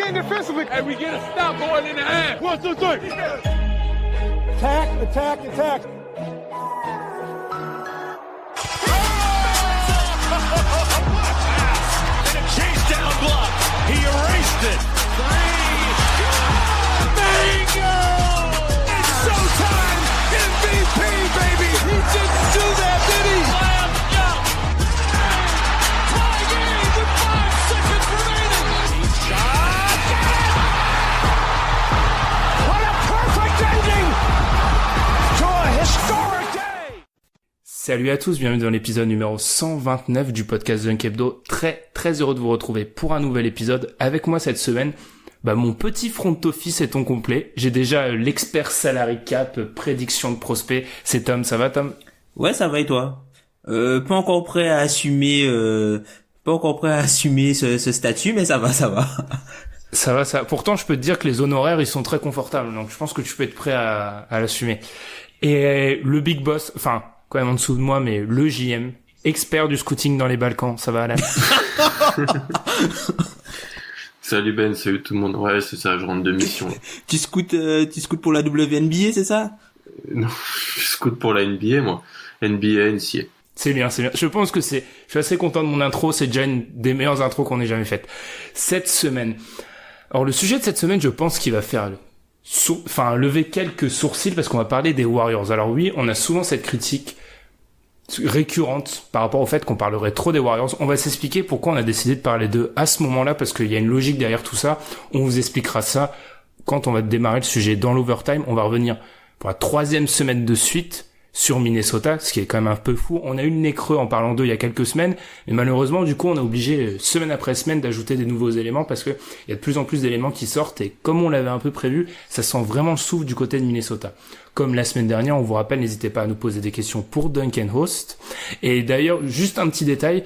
in defensively. And we get a stop going in the half. 1, 2, 3. Attack, attack, attack. And a chase down block. He erased it. 3. Bingo! It's showtime! MVP, baby! He didn't do that, did he? Slam dunk! Tie game with 5 seconds remaining. He shot! What a perfect ending to a historic day. Salut à tous, bienvenue dans l'épisode numéro 129 du podcast Dunk Hebdo. Très heureux de vous retrouver pour un nouvel épisode. Avec moi cette semaine, mon petit front office est au complet. J'ai déjà l'expert salary cap, prédiction de prospect. C'est Tom, ça va Tom? Ouais, ça va et toi? Pas encore prêt à assumer ce statut, mais ça va. Ça va. Pourtant, je peux te dire que les honoraires, ils sont très confortables. Donc, je pense que tu peux être prêt à l'assumer. Et le big boss, enfin, quand même en dessous de moi, mais le JM, expert du scouting dans les Balkans. Ça va, Alan? Salut Ben, salut tout le monde. Ouais, c'est ça, je rentre de mission. Tu scoutes pour la WNBA, c'est ça? Non, je scoute pour la NBA, moi. NBA, NCA. C'est bien. Je pense que je suis assez content de mon intro. C'est déjà une des meilleures intros qu'on ait jamais faites. Cette semaine. Alors, le sujet de cette semaine, je pense qu'il va faire lever quelques sourcils parce qu'on va parler des Warriors. Alors oui, on a souvent cette critique récurrente par rapport au fait qu'on parlerait trop des Warriors. On va s'expliquer pourquoi on a décidé de parler d'eux à ce moment-là, parce qu'il y a une logique derrière tout ça. On vous expliquera ça quand on va démarrer le sujet dans l'overtime. On va revenir pour la 3e semaine de suite sur Minnesota, ce qui est quand même un peu fou. On a eu le nez creux en parlant d'eux il y a quelques semaines, mais malheureusement, du coup, on est obligé, semaine après semaine, d'ajouter des nouveaux éléments parce que il y a de plus en plus d'éléments qui sortent et comme on l'avait un peu prévu, ça sent vraiment le souffle du côté de Minnesota. Comme la semaine dernière, on vous rappelle, n'hésitez pas à nous poser des questions pour Dunk & Host. Et d'ailleurs, juste un petit détail,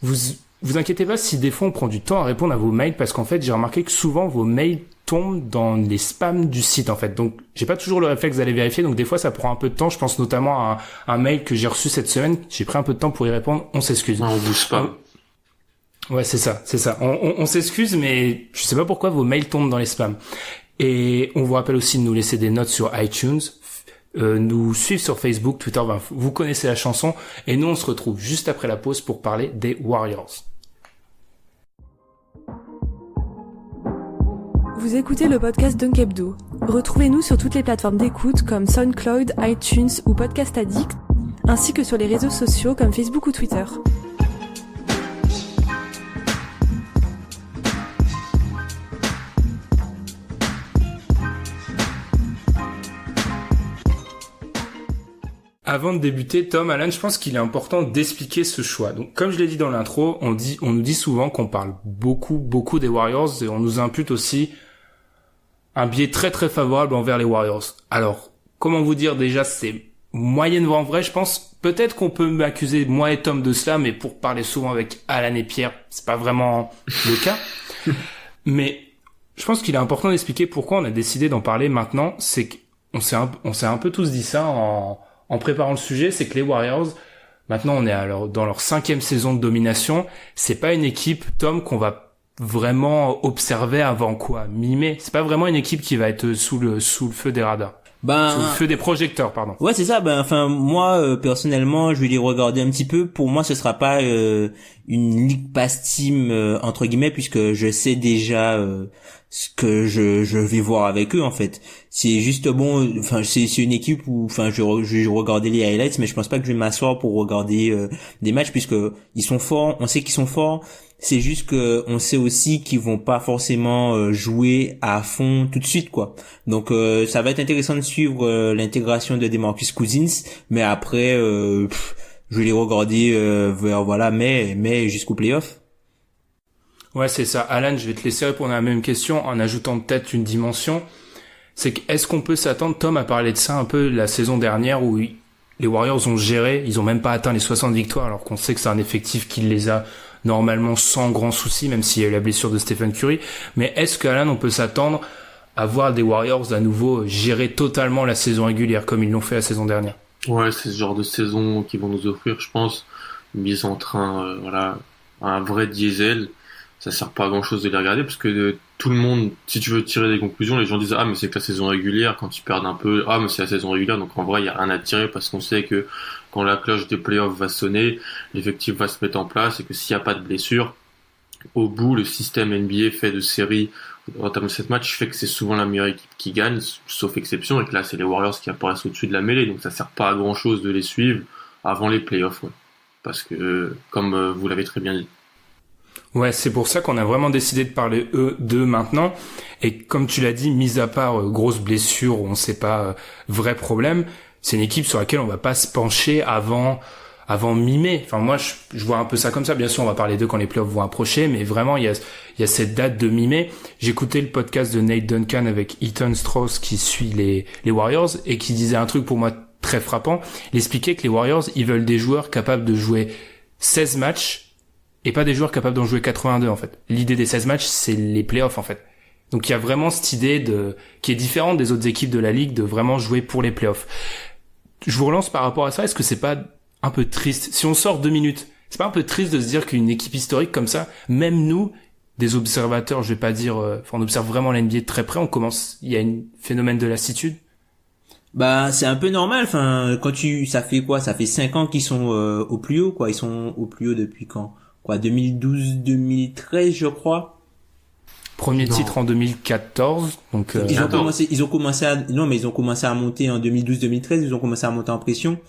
vous inquiétez pas si des fois on prend du temps à répondre à vos mails parce qu'en fait, j'ai remarqué que souvent vos mails tombent dans les spams du site en fait. Donc, j'ai pas toujours le réflexe d'aller vérifier. Donc, des fois, ça prend un peu de temps. Je pense notamment à un mail que j'ai reçu cette semaine. J'ai pris un peu de temps pour y répondre. On s'excuse. On vous spam. Ouais, c'est ça. On s'excuse, mais je sais pas pourquoi vos mails tombent dans les spams. Et on vous rappelle aussi de nous laisser des notes sur iTunes, nous suivre sur Facebook, Twitter, vous connaissez la chanson. Et nous, on se retrouve juste après la pause pour parler des Warriors. Vous écoutez le podcast Dunk Hebdo. Retrouvez-nous sur toutes les plateformes d'écoute comme SoundCloud, iTunes ou Podcast Addict, ainsi que sur les réseaux sociaux comme Facebook ou Twitter. Avant de débuter, Tom, Alan, je pense qu'il est important d'expliquer ce choix. Donc, comme je l'ai dit dans l'intro, on nous dit souvent qu'on parle beaucoup des Warriors et on nous impute aussi un biais très favorable envers les Warriors. Alors, comment vous dire déjà, c'est moyennement vrai, je pense. Peut-être qu'on peut m'accuser, moi et Tom, de cela, mais pour parler souvent avec Alan et Pierre, c'est pas vraiment le cas. Mais je pense qu'il est important d'expliquer pourquoi on a décidé d'en parler maintenant. C'est qu'on s'est un peu tous dit ça en préparant le sujet, c'est que les Warriors, maintenant on est dans leur 5e saison de domination, c'est pas une équipe, Tom, qu'on va vraiment observer avant quoi, mi-mai. C'est pas vraiment une équipe qui va être sous le feu des radars. Sous le feu des projecteurs, pardon. Ouais, c'est ça. Moi, personnellement, je vais les regarder un petit peu. Pour moi, ce sera pas une League Pass team entre guillemets, puisque je sais déjà ce que je vais voir avec eux en fait. C'est juste c'est une équipe où je vais regarder les highlights, mais je pense pas que je vais m'asseoir pour regarder des matchs puisque ils sont forts. On sait qu'ils sont forts. C'est juste que on sait aussi qu'ils vont pas forcément jouer à fond tout de suite quoi. Donc ça va être intéressant de suivre l'intégration de DeMarcus Cousins, mais après je vais les regarder vers mai jusqu'au playoff. Ouais, c'est ça. Alan, je vais te laisser répondre à la même question en ajoutant peut-être une dimension. C'est est-ce qu'on peut s'attendre, Tom a parlé de ça un peu la saison dernière où les Warriors ont géré, ils ont même pas atteint les 60 victoires alors qu'on sait que c'est un effectif qui les a normalement sans grand souci, même s'il y a eu la blessure de Stephen Curry. Mais est-ce qu'Alan, on peut s'attendre à voir des Warriors à nouveau gérer totalement la saison régulière comme ils l'ont fait la saison dernière? Ouais, c'est ce genre de saison qu'ils vont nous offrir, je pense. Une mise en train, un vrai diesel. Ça sert pas à grand chose de les regarder parce que tout le monde, si tu veux tirer des conclusions, les gens disent ah mais c'est que la saison régulière, quand ils perdent un peu, ah mais c'est la saison régulière, donc en vrai il y a rien à tirer parce qu'on sait que quand la cloche des playoffs va sonner, l'effectif va se mettre en place et que s'il n'y a pas de blessure, au bout le système NBA fait de séries en termes de 7 matchs fait que c'est souvent la meilleure équipe qui gagne, sauf exception, et que là c'est les Warriors qui apparaissent au-dessus de la mêlée, donc ça sert pas à grand chose de les suivre avant les playoffs, ouais. Parce que comme vous l'avez très bien dit. Ouais, c'est pour ça qu'on a vraiment décidé de parler d'eux maintenant. Et comme tu l'as dit, mis à part grosse blessure, on sait pas vrai problème, c'est une équipe sur laquelle on va pas se pencher avant mi-mai. Enfin moi je vois un peu ça comme ça. Bien sûr, on va parler d'eux quand les playoffs vont approcher, mais vraiment il y a cette date de mi-mai. J'écoutais le podcast de Nate Duncan avec Ethan Strauss qui suit les Warriors et qui disait un truc pour moi très frappant. Il expliquait que les Warriors, ils veulent des joueurs capables de jouer 16 matchs et pas des joueurs capables d'en jouer 82 en fait. L'idée des 16 matchs, c'est les playoffs en fait. Donc il y a vraiment cette idée qui est différente des autres équipes de la ligue de vraiment jouer pour les playoffs. Je vous relance par rapport à ça, est-ce que c'est pas un peu triste si on sort 2 minutes? C'est pas un peu triste de se dire qu'une équipe historique comme ça, même nous, des observateurs, je vais pas dire, on observe vraiment la NBA de très près, il y a un phénomène de lassitude? Bah, c'est un peu normal, enfin, ça fait 5 ans qu'ils sont au plus haut, quoi. Ils sont au plus haut depuis quand? 2012-2013, je crois. Premier titre en 2014, donc ils ont commencé à monter en 2012-2013, ils ont commencé à monter en pression.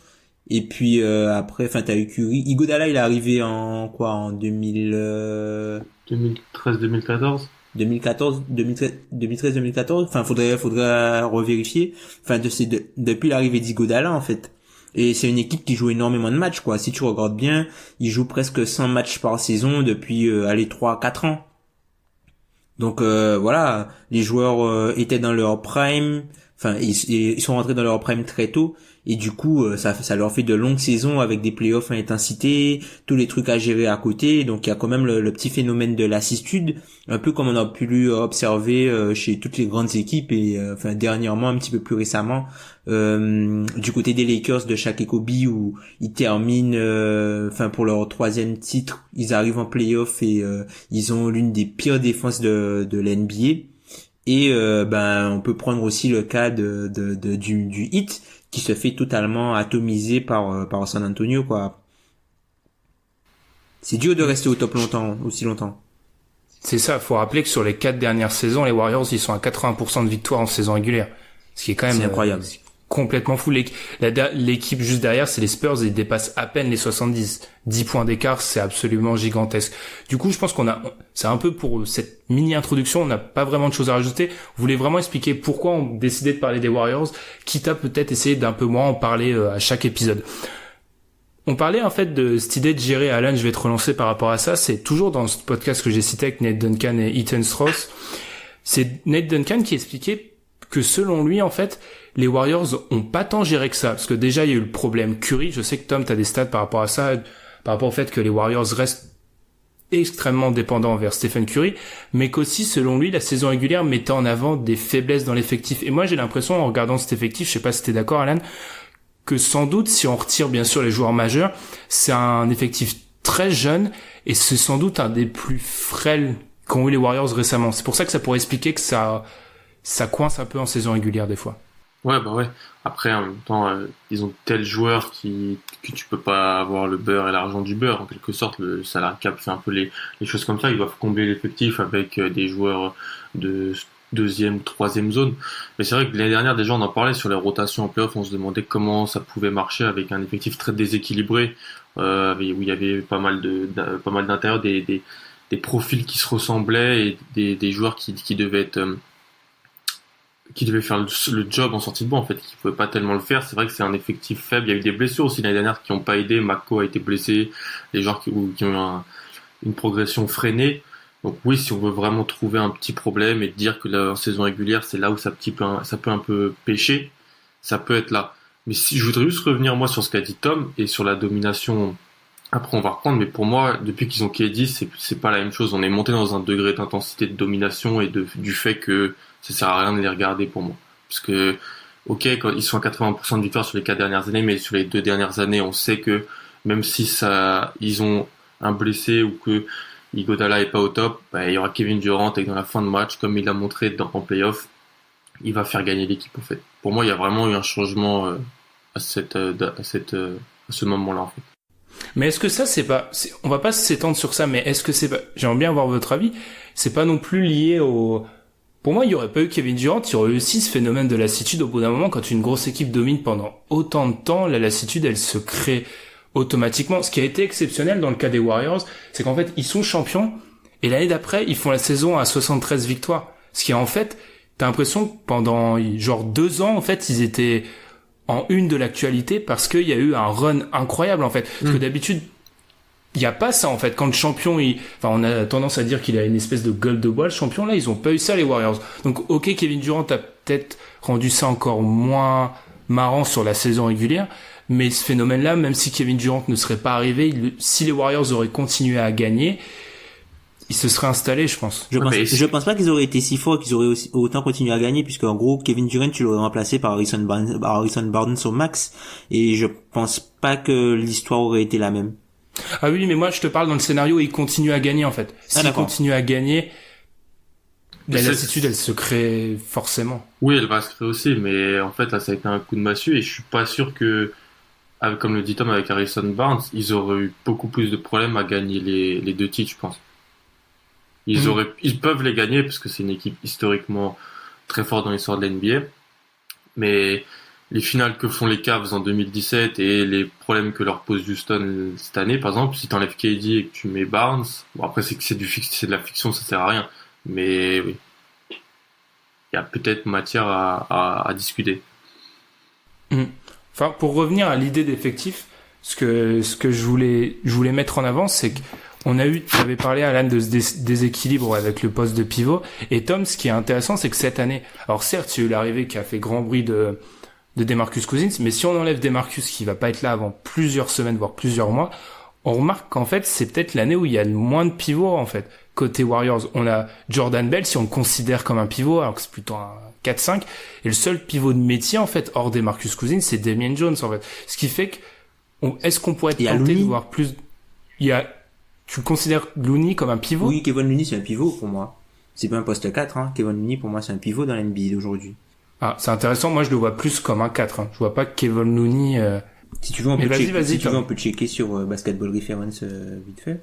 Et puis après, enfin, t'as eu Curry. Iguodala, il est arrivé en 2013-2014. 2013-2014. Enfin, faudrait revérifier. Enfin, depuis l'arrivée d'Iguodala, en fait. Et c'est une équipe qui joue énormément de matchs, quoi. Si tu regardes bien, ils jouent presque 100 matchs par saison depuis, 3-4 ans. Donc, voilà. Les joueurs, étaient dans leur prime. Enfin, ils sont rentrés dans leur prime très tôt. Et du coup, ça leur fait de longues saisons avec des playoffs à intensité, tous les trucs à gérer à côté. Donc, il y a quand même le petit phénomène de lassitude, un peu comme on a pu observer chez toutes les grandes équipes et dernièrement, un petit peu plus récemment, du côté des Lakers de Shaq et Kobe où ils terminent, pour leur 3e titre, ils arrivent en playoff et ils ont l'une des pires défenses de l'NBA. Et on peut prendre aussi le cas du Heat qui se fait totalement atomiser par San Antonio, quoi. C'est dur de rester au top aussi longtemps. C'est ça, faut rappeler que sur les 4 dernières saisons, les Warriors, ils sont à 80% de victoires en saison régulière. Ce qui est quand même incroyable. Complètement fou. L'équipe juste derrière, c'est les Spurs, et ils dépassent à peine les 70. 10 points d'écart, c'est absolument gigantesque. Du coup, je pense c'est un peu pour cette mini-introduction, on n'a pas vraiment de choses à rajouter. Vous voulez vraiment expliquer pourquoi on décidait de parler des Warriors, quitte à peut-être essayer d'un peu moins en parler à chaque épisode. On parlait en fait de cette idée de gérer, Alan, je vais te relancer par rapport à ça, c'est toujours dans ce podcast que j'ai cité avec Nate Duncan et Ethan Strauss. C'est Nate Duncan qui expliquait que selon lui, en fait, les Warriors ont pas tant géré que ça, parce que déjà il y a eu le problème Curry. Je sais que Tom, t'as des stats par rapport à ça, par rapport au fait que les Warriors restent extrêmement dépendants envers Stephen Curry, mais qu'aussi, selon lui, la saison régulière mettait en avant des faiblesses dans l'effectif. Et moi, j'ai l'impression, en regardant cet effectif, je sais pas si t'es d'accord, Alan, que sans doute, si on retire bien sûr les joueurs majeurs, c'est un effectif très jeune, et c'est sans doute un des plus frêles qu'ont eu les Warriors récemment. C'est pour ça que ça pourrait expliquer que ça coince un peu en saison régulière des fois. Ouais. Après, en même temps, ils ont tels joueurs que tu peux pas avoir le beurre et l'argent du beurre. En quelque sorte, le salary cap fait un peu les choses comme ça. Ils doivent combler l'effectif avec des joueurs de 2e, 3e zone. Mais c'est vrai que l'année dernière, déjà, on en parlait sur les rotations en playoff. On se demandait comment ça pouvait marcher avec un effectif très déséquilibré, où il y avait pas mal d'intérieurs, des profils qui se ressemblaient et des joueurs qui devaient faire le job en sortie de banc, en fait, qui pouvaient pas tellement le faire. C'est vrai que c'est un effectif faible. Il y a eu des blessures aussi l'année dernière qui n'ont pas aidé. Mako a été blessé, les joueurs qui ont une progression freinée. Donc oui, si on veut vraiment trouver un petit problème et dire que la saison régulière, c'est là où ça peut un peu pêcher, ça peut être là. Mais si je voudrais juste revenir moi sur ce qu'a dit Tom et sur la domination. Après on va reprendre, mais pour moi, depuis qu'ils ont KD, c'est pas la même chose. On est monté dans un degré d'intensité de domination et du fait que ça sert à rien de les regarder pour moi. Parce que, ok, quand ils sont à 80% de victoire sur les 4 dernières années, mais sur les 2 dernières années, on sait que même si ils ont un blessé ou que Iguodala est pas au top, il y aura Kevin Durant et dans la fin de match, comme il l'a montré en playoff, il va faire gagner l'équipe en fait. Pour moi, il y a vraiment eu un changement à ce moment-là en fait. Mais est-ce que ça, on va pas s'étendre sur ça, mais est-ce que j'aimerais bien avoir votre avis, c'est pas non plus lié pour moi, il y aurait pas eu Kevin Durant, il y aurait eu aussi ce phénomène de lassitude au bout d'un moment, quand une grosse équipe domine pendant autant de temps, la lassitude, elle se crée automatiquement. Ce qui a été exceptionnel dans le cas des Warriors, c'est qu'en fait, ils sont champions, et l'année d'après, ils font la saison à 73 victoires. Ce qui est en fait, t'as l'impression que pendant genre 2 ans, en fait, ils étaient en une de l'actualité parce qu'il y a eu un run incroyable, en fait. Parce que d'habitude, il y a pas ça, en fait. Quand le champion, on a tendance à dire qu'il a une espèce de gueule de bois, le champion, là, ils ont pas eu ça, les Warriors. Donc, ok, Kevin Durant a peut-être rendu ça encore moins marrant sur la saison régulière, mais ce phénomène-là, même si Kevin Durant ne serait pas arrivé, si les Warriors auraient continué à gagner, ils se seraient installés, je pense. Je pense pas qu'ils auraient été si forts, qu'ils auraient autant continué à gagner, puisque en gros, Kevin Durant, tu l'aurais remplacé par Harrison Barnes au max, et je pense pas que l'histoire aurait été la même. Ah oui, mais moi, je te parle dans le scénario où ils continuent à gagner, en fait. S'ils continuent à gagner, la lassitude, elle se crée forcément. Oui, elle va se créer aussi, mais en fait, là, ça a été un coup de massue, et je suis pas sûr que, comme le dit Tom avec Harrison Barnes, ils auraient eu beaucoup plus de problèmes à gagner les 2 titres, je pense. Ils peuvent les gagner parce que c'est une équipe historiquement très forte dans l'histoire de l'NBA. Mais les finales que font les Cavs en 2017 et les problèmes que leur pose Houston cette année, par exemple, si t'enlèves KD et que tu mets Barnes, bon après c'est de la fiction, ça sert à rien. Mais oui, il y a peut-être matière à discuter. Enfin, pour revenir à l'idée d'effectif, ce que je voulais mettre en avant, c'est que tu avais parlé, Alan, de ce déséquilibre avec le poste de pivot. Et Tom, ce qui est intéressant, c'est que cette année, alors certes, il y a eu l'arrivée qui a fait grand bruit de DeMarcus Cousins, mais si on enlève DeMarcus qui va pas être là avant plusieurs semaines, voire plusieurs mois, on remarque qu'en fait, c'est peut-être l'année où il y a le moins de pivots, en fait. Côté Warriors, on a Jordan Bell, si on le considère comme un pivot, alors que c'est plutôt un 4-5, et le seul pivot de métier, en fait, hors DeMarcus Cousins, c'est Damian Jones, en fait. Ce qui fait que, est-ce qu'on pourrait être tenté de voir plus, tu considères Looney comme un pivot? Oui, Kevon Looney, c'est un pivot pour moi. C'est pas un poste 4, hein. Kevon Looney, pour moi, c'est un pivot dans la NBA d'aujourd'hui. Ah, c'est intéressant. Moi, je le vois plus comme un 4, hein. Je vois pas Kevon Looney, Si tu veux, on peut checker sur Basketball Reference, vite fait.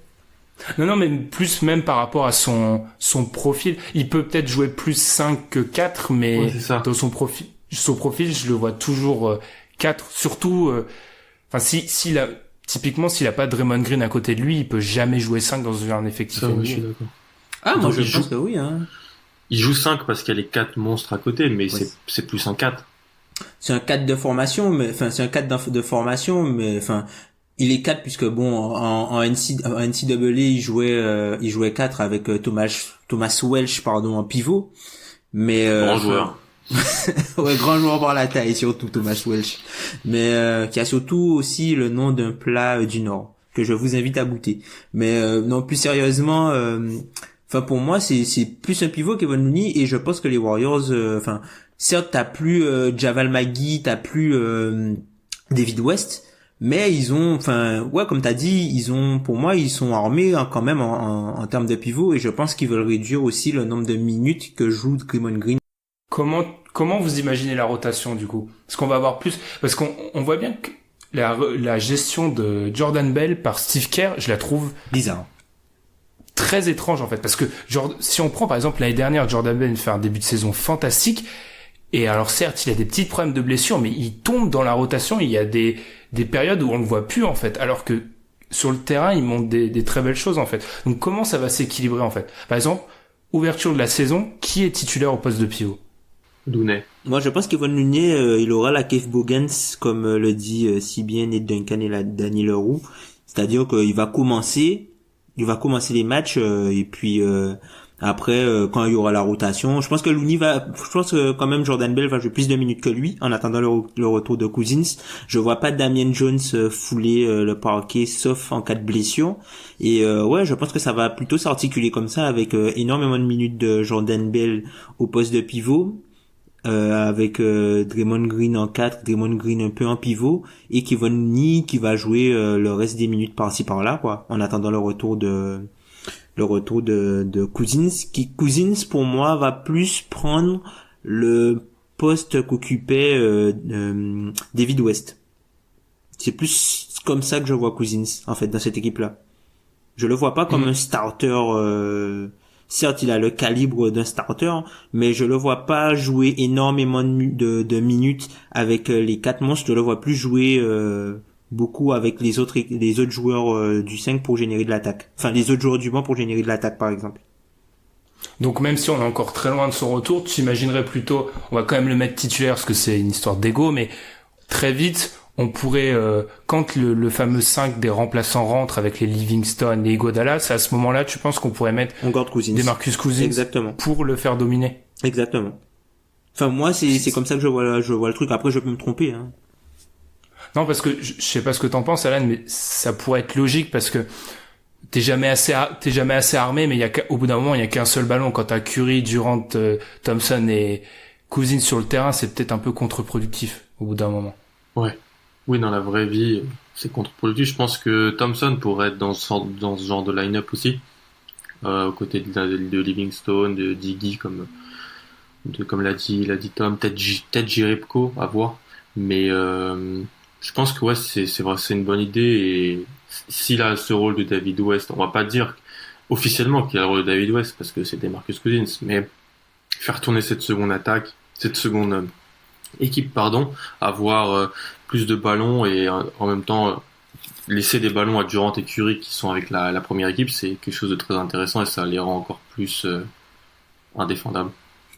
Non, mais plus même par rapport à son profil. Il peut peut-être jouer plus 5 que 4, mais dans son profil, je le vois toujours 4. Surtout, typiquement, s'il a pas Draymond Green à côté de lui, il peut jamais jouer 5 dans un effectif. Oui, je suis d'accord. Ah, moi, je pense que oui, hein. Il joue 5 parce qu'il y a les 4 monstres à côté, mais c'est plus un 4. C'est un 4 de formation, c'est un 4 de formation, mais il est 4 puisque bon, en NCAA, il jouait 4 avec Thomas Welsh, en pivot. Mais, grand joueur. Ouais, grand joueur par la taille, surtout Thomas Welsh. Mais, qui a surtout aussi le nom d'un plat du Nord, que je vous invite à goûter. Mais, non, plus sérieusement, pour moi, c'est plus un pivot Kevon Looney, et je pense que les Warriors, certes, t'as plus Javal McGee, t'as plus David West, mais ils ont, comme t'as dit, pour moi, ils sont armés quand même en termes de pivot, et je pense qu'ils veulent réduire aussi le nombre de minutes que joue Draymond Green. Comment vous imaginez la rotation du coup? Parce qu'on va avoir plus, parce qu'on voit bien que la gestion de Jordan Bell par Steve Kerr, je la trouve bizarre. Très étrange en fait, parce que si on prend par exemple l'année dernière, Jordan Bell fait un début de saison fantastique, et alors certes il a des petits problèmes de blessure, mais il tombe dans la rotation, il y a des périodes où on le voit plus en fait, alors que sur le terrain il montre des très belles choses en fait. Donc comment ça va s'équilibrer en fait? Par exemple, ouverture de la saison, qui est titulaire au poste de pivot? Looney. Moi je pense qu'Evan Looney, il aura la Keith Bogans, comme le dit si bien Nate Duncan et Danny Leroux, c'est-à-dire qu'il va commencer les matchs, et puis après quand il y aura la rotation, je pense que quand même Jordan Bell va jouer plus de minutes que lui en attendant le retour de Cousins. Je vois pas Damian Jones fouler le parquet sauf en cas de blessure, et je pense que ça va plutôt s'articuler comme ça, avec énormément de minutes de Jordan Bell au poste de pivot, avec Draymond Green en 4, Draymond Green un peu en pivot, et Kevon Looney qui va jouer le reste des minutes par-ci par-là, quoi, en attendant le retour de le retour de Cousins, Cousins pour moi va plus prendre le poste qu'occupait David West. C'est plus comme ça que je vois Cousins en fait dans cette équipe-là. Je le vois pas comme un starter. Certes, il a le calibre d'un starter, mais je le vois pas jouer énormément de minutes avec les 4 monstres. Je le vois plus jouer beaucoup avec les autres joueurs du 5 pour générer de l'attaque. Enfin, les autres joueurs du banc pour générer de l'attaque, par exemple. Donc même si on est encore très loin de son retour, tu imaginerais plutôt, on va quand même le mettre titulaire parce que c'est une histoire d'ego, mais très vite, on pourrait, quand le fameux 5 des remplaçants rentre avec les Livingston, les Iguodala, c'est à ce moment-là, tu penses qu'on pourrait mettre DeMarcus Cousins. Exactement. Pour le faire dominer. Exactement. Enfin, moi, c'est comme ça que je vois le truc. Après, je peux me tromper, hein. Non, parce que je sais pas ce que t'en penses, Alan, mais ça pourrait être logique parce que t'es jamais assez armé, mais au bout d'un moment, il y a qu'un seul ballon. Quand t'as Curry, Durant, Thompson et Cousins sur le terrain, c'est peut-être un peu contre-productif au bout d'un moment. Ouais. Oui, dans la vraie vie, c'est contre-productif. Je pense que Thompson pourrait être dans ce genre de line-up aussi, aux côtés de Livingstone, de Diggy, comme l'a dit Tom, peut-être Jerebko, à voir. Mais je pense que ouais, c'est vrai, c'est une bonne idée. Et s'il a ce rôle de David West, on va pas dire officiellement qu'il a le rôle de David West parce que c'était Marcus Cousins, mais faire tourner cette seconde équipe, avoir plus de ballons et en même temps laisser des ballons à Durant et Curry qui sont avec la première équipe, c'est quelque chose de très intéressant et ça les rend encore plus indéfendables.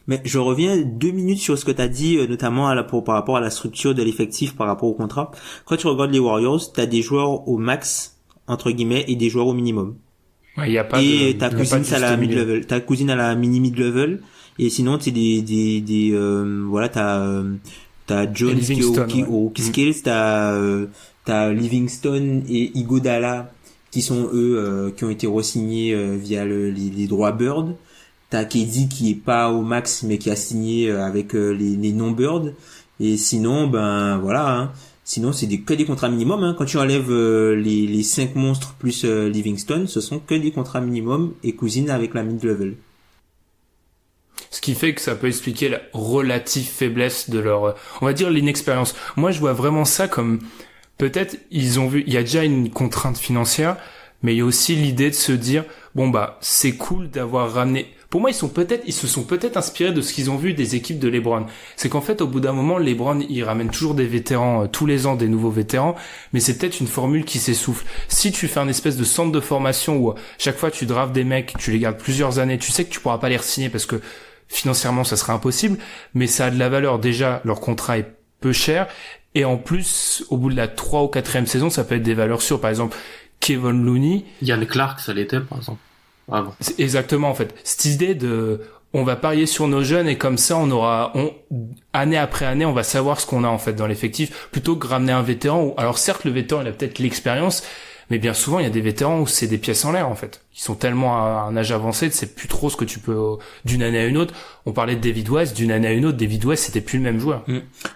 Mais je reviens 2 minutes sur ce que tu as dit, notamment par rapport à la structure de l'effectif par rapport au contrat. Quand tu regardes les Warriors, tu as des joueurs au max, entre guillemets, et des joueurs au minimum. Ouais, y a pas et ta cousine à la mid-level. Ta cousine à la mid-level. Et sinon, c'est voilà, t'as Jones qui au skills, t'as Livingston et Iguodala qui sont eux, qui ont été re-signés via les droits Bird. T'as KD qui est pas au max mais qui a signé avec les non-Bird. Et sinon, ben voilà, hein. Sinon c'est que des contrats minimum, hein. Quand tu enlèves les 5 monstres plus Livingston, ce sont que des contrats minimum et Cousins avec la mid-level. Ce qui fait que ça peut expliquer la relative faiblesse de leur, on va dire l'inexpérience. Moi, je vois vraiment ça comme, peut-être, ils ont vu, il y a déjà une contrainte financière, mais il y a aussi l'idée de se dire, bon bah, c'est cool d'avoir ramené, pour moi, ils se sont peut-être inspirés de ce qu'ils ont vu des équipes de LeBron. C'est qu'en fait, au bout d'un moment, LeBron, il ramène toujours des vétérans, tous les ans des nouveaux vétérans, mais c'est peut-être une formule qui s'essouffle. Si tu fais un espèce de centre de formation où chaque fois tu drafts des mecs, tu les gardes plusieurs années, tu sais que tu pourras pas les re-signer parce que financièrement, ça serait impossible, mais ça a de la valeur. Déjà, leur contrat est peu cher, et en plus, au bout de la 3 ou 4e saison, ça peut être des valeurs sûres. Par exemple, Kevon Looney. Yann Clark, ça l'était, par exemple. Avant. Exactement, en fait. Cette idée de, on va parier sur nos jeunes et comme ça, année après année, on va savoir ce qu'on a, en fait, dans l'effectif, plutôt que ramener un vétéran alors certes, le vétéran, il a peut-être l'expérience, mais bien souvent, il y a des vétérans où c'est des pièces en l'air, en fait. Ils sont tellement à un âge avancé, tu sais plus trop ce que tu peux, d'une année à une autre. On parlait de David West, d'une année à une autre, David West, c'était plus le même joueur.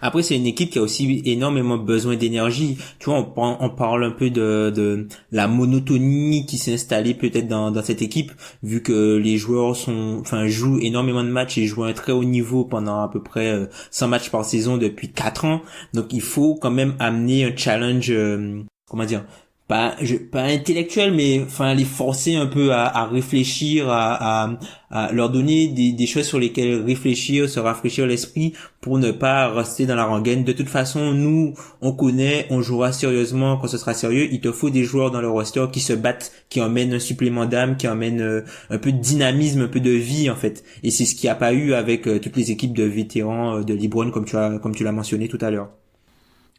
Après, c'est une équipe qui a aussi énormément besoin d'énergie. Tu vois, on parle un peu de la monotonie qui s'est installée peut-être dans cette équipe, vu que les joueurs jouent énormément de matchs et jouent à un très haut niveau pendant à peu près 100 matchs par saison depuis 4 ans. Donc, il faut quand même amener un challenge, pas intellectuel, mais les forcer un peu à réfléchir, à leur donner des choses sur lesquelles réfléchir, se rafraîchir l'esprit pour ne pas rester dans la rengaine. De toute façon, nous, on connaît, on jouera sérieusement quand ce sera sérieux. Il te faut des joueurs dans le roster qui se battent, qui emmènent un supplément d'âme, qui emmènent un peu de dynamisme, un peu de vie, en fait. Et c'est ce qu'il n'y a pas eu avec toutes les équipes de vétérans de LeBron, comme tu l'as mentionné tout à l'heure.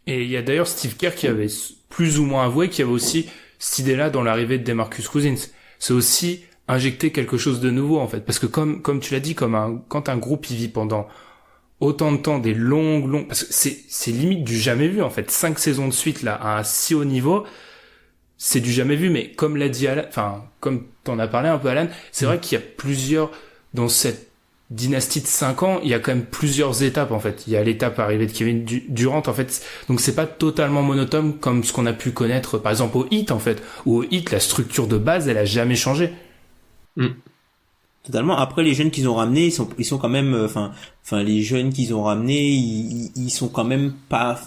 Et il y a d'ailleurs Steve Kerr qui avait plus ou moins avoué qu'il y avait aussi cette idée-là dans l'arrivée de DeMarcus Cousins. C'est aussi injecter quelque chose de nouveau, en fait. Parce que comme tu l'as dit, quand un groupe y vit pendant autant de temps, des longues, parce que c'est limite du jamais vu, en fait. 5 saisons de suite, là, à un si haut niveau, c'est du jamais vu. Mais comme l'a dit Alan, comme t'en as parlé un peu, Alan, c'est vrai qu'il y a dans cette dynastie de 5 ans, il y a quand même plusieurs étapes, en fait. Il y a l'étape arrivée de Kevin Durant, en fait. Donc c'est pas totalement monotone comme ce qu'on a pu connaître, par exemple, au Heat, en fait. Où au Heat, la structure de base, elle a jamais changé. Totalement. Après, les jeunes qu'ils ont ramenés, ils sont quand même, les jeunes qu'ils ont ramenés, ils sont quand même pas,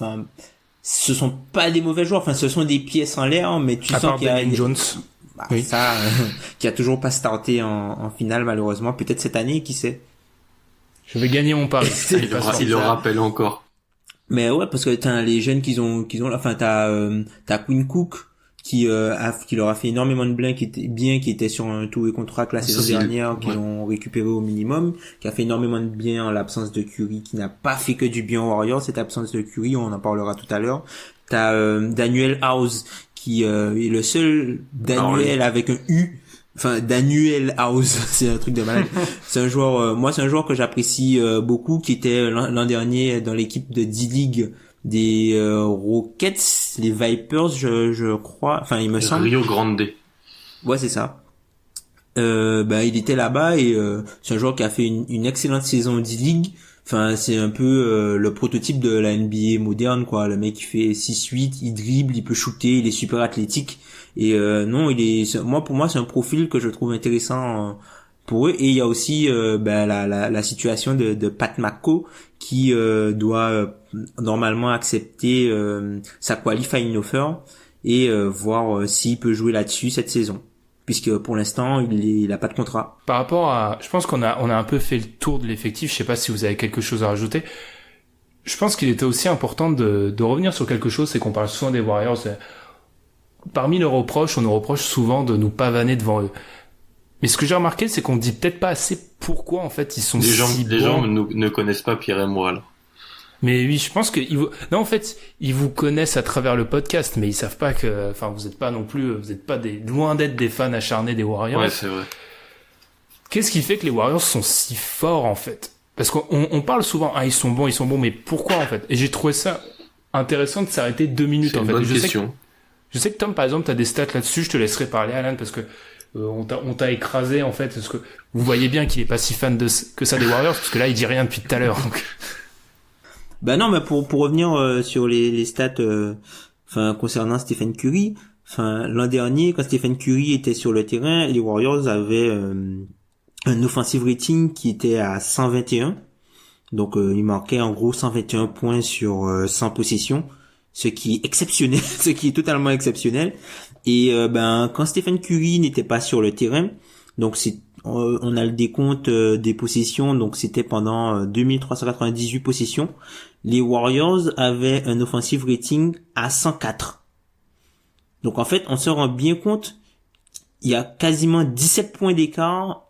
ce sont pas des mauvais joueurs. Enfin, ce sont des pièces en l'air, mais tu sens qu'il y a Jones. Oui. Ça, qui a toujours pas starté en finale, malheureusement. Peut-être cette année, qui sait. Je vais gagner mon pari. Il le rappelle encore. Mais ouais, parce que t'as les jeunes qu'ils ont, t'as Quinn Cook, qui leur a fait énormément de qui était sur un tout et contrat la saison dernière, qu'ils ont récupéré au minimum, qui a fait énormément de bien en l'absence de Curry, qui n'a pas fait que du bien aux Warriors, cette absence de Curry, on en parlera tout à l'heure. T'as Daniel House, qui est le seul Daniel avec un U, Daniel House, c'est un truc de malade. C'est un joueur que j'apprécie beaucoup, qui était l'an dernier dans l'équipe de D-League des Rockets, les Vipers, je crois, il me semble. Rio Grande. Ouais, c'est ça. Il était là-bas et c'est un joueur qui a fait une excellente saison D-League. C'est un peu le prototype de la NBA moderne, quoi. Le mec, il fait 6-8, il dribble, il peut shooter, il est super athlétique. Et pour moi, c'est un profil que je trouve intéressant pour eux. Et il y a aussi la situation de Pat McCaw, qui doit normalement accepter sa qualifying offer et voir s'il peut jouer là-dessus cette saison, puisque pour l'instant il a pas de contrat. Par rapport à, je pense qu'on a un peu fait le tour de l'effectif. Je sais pas si vous avez quelque chose à rajouter. Je pense qu'il était aussi important de revenir sur quelque chose, c'est qu'on parle souvent des Warriors. Parmi nos reproches, on nous reproche souvent de nous pavaner devant eux. Mais ce que j'ai remarqué, c'est qu'on dit peut-être pas assez pourquoi en fait ils sont les bons. gens ne connaissent pas Pierre et moi, là. Mais oui, je pense que ils vous connaissent à travers le podcast, mais ils savent pas que, vous êtes pas loin d'être des fans acharnés des Warriors. Ouais, c'est vrai. Qu'est-ce qui fait que les Warriors sont si forts en fait? Parce qu'on parle souvent, ils sont bons, mais pourquoi en fait? Et j'ai trouvé ça intéressant de s'arrêter 2 minutes c'est en une fait. Bonne question. Je sais que Tom, par exemple, t'as des stats là-dessus. Je te laisserai parler, Alan, parce que on t'a écrasé en fait. Parce que vous voyez bien qu'il est pas si fan que ça des Warriors, parce que là, il dit rien depuis tout à l'heure. Donc. Non, mais pour revenir sur les stats, concernant Stephen Curry, l'an dernier, quand Stephen Curry était sur le terrain, les Warriors avaient un offensive rating qui était à 121. Donc, il marquait en gros 121 points sur 100 possessions. Ce qui est exceptionnel, ce qui est totalement exceptionnel. Et quand Stephen Curry n'était pas sur le terrain, donc on a le décompte des possessions, donc c'était pendant 2398 possessions, les Warriors avaient un offensive rating à 104. Donc en fait, on se rend bien compte, il y a quasiment 17 points d'écart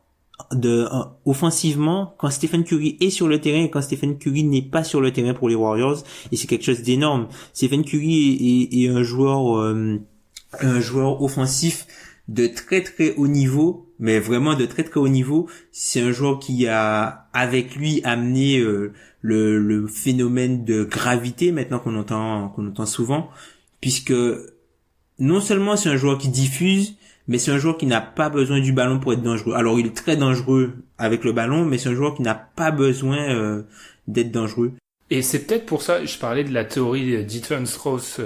offensivement quand Stephen Curry est sur le terrain et quand Stephen Curry n'est pas sur le terrain pour les Warriors, et c'est quelque chose d'énorme. Stephen Curry est un joueur offensif de très très haut niveau, mais vraiment de très très haut niveau. C'est un joueur qui a avec lui amené le phénomène de gravité maintenant qu'on entend souvent, puisque non seulement c'est un joueur qui diffuse, mais c'est un joueur qui n'a pas besoin du ballon pour être dangereux. Alors, il est très dangereux avec le ballon, mais c'est un joueur qui n'a pas besoin d'être dangereux. Et c'est peut-être pour ça, je parlais de la théorie d'Ethan Strauss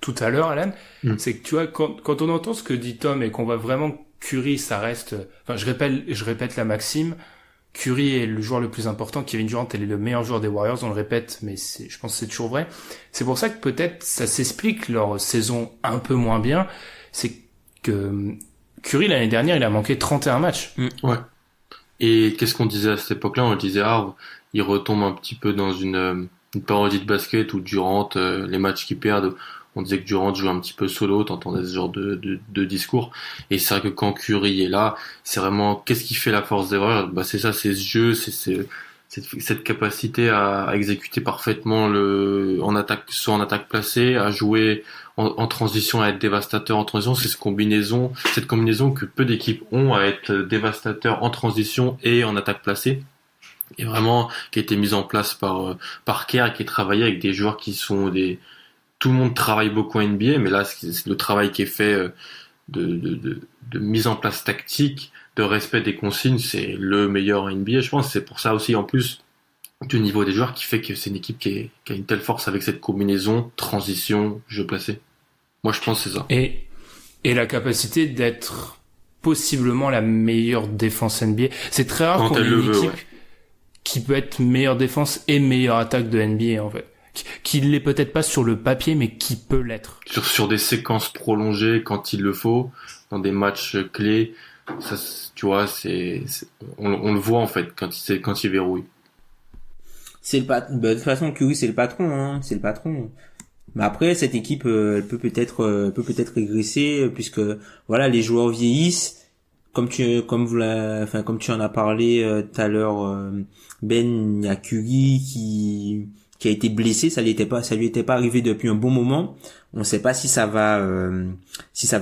tout à l'heure, Alan. C'est que tu vois, quand on entend ce que dit Tom et qu'on voit vraiment Curry, ça reste... je répète la maxime. Curry est le joueur le plus important. Kevin Durant est le meilleur joueur des Warriors, on le répète, mais je pense que c'est toujours vrai. C'est pour ça que peut-être ça s'explique leur saison un peu moins bien. C'est que Curry, l'année dernière, il a manqué 31 matchs. Ouais. Et qu'est-ce qu'on disait à cette époque-là? On disait, il retombe un petit peu dans une parodie de basket où Durant, les matchs qu'il perd, on disait que Durant joue un petit peu solo, t'entendais ce genre de discours. Et c'est vrai que quand Curry est là, c'est vraiment, qu'est-ce qui fait la force des Warriors? C'est ça, c'est ce jeu, c'est cette capacité à exécuter parfaitement en attaque placée, à jouer en transition, à être dévastateur en transition. C'est cette combinaison que peu d'équipes ont, à être dévastateur en transition et en attaque placée. Et vraiment, qui a été mise en place par Kerr, qui est travaillé avec des joueurs qui sont tout le monde travaille beaucoup en NBA, mais là, c'est le travail qui est fait de mise en place tactique, de respect des consignes, c'est le meilleur en NBA, je pense. C'est pour ça aussi, en plus du niveau des joueurs, qui fait que c'est une équipe qui a une telle force avec cette combinaison, transition, jeu placé. Moi, je pense que c'est ça. Et la capacité d'être possiblement la meilleure défense NBA. C'est très rare Quand qu'on ait elle le une veut, équipe ouais. qui peut être meilleure défense et meilleure attaque de NBA, en fait. Qui l'est peut-être pas sur le papier, mais qui peut l'être. Sur des séquences prolongées quand il le faut, dans des matchs clés, ça, tu vois, on le voit en fait quand il verrouille. C'est de toute façon, Curry, c'est le patron, hein. C'est le patron. Mais après, cette équipe, elle peut peut-être régresser, puisque, voilà, les joueurs vieillissent. Comme tu en as parlé tout à l'heure, Ben, il y a Curry qui a été blessé, ça lui était pas arrivé depuis un bon moment. On ne sait pas si ça va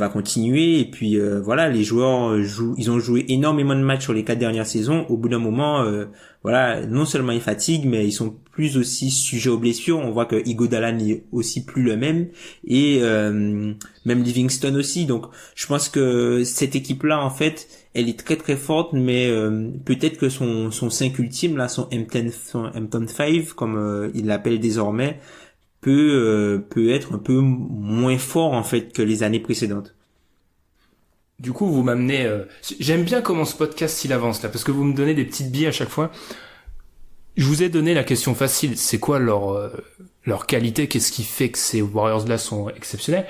continuer. Et puis voilà, les joueurs ils ont joué énormément de matchs sur les 4 dernières saisons. Au bout d'un moment, voilà, non seulement ils fatiguent, mais ils sont plus aussi sujets aux blessures. On voit que Iguodala n'est aussi plus le même, et même Livingston aussi. Donc, je pense que cette équipe-là, en fait, elle est très très forte, mais peut-être que son 5 ultime, là, son M10 5, comme il l'appelle désormais, peut être un peu moins fort en fait que les années précédentes. Du coup, vous m'amenez... J'aime bien comment ce podcast il avance là, parce que vous me donnez des petites billes à chaque fois. Je vous ai donné la question facile. C'est quoi leur qualité? Qu'est-ce qui fait que ces Warriors-là sont exceptionnels?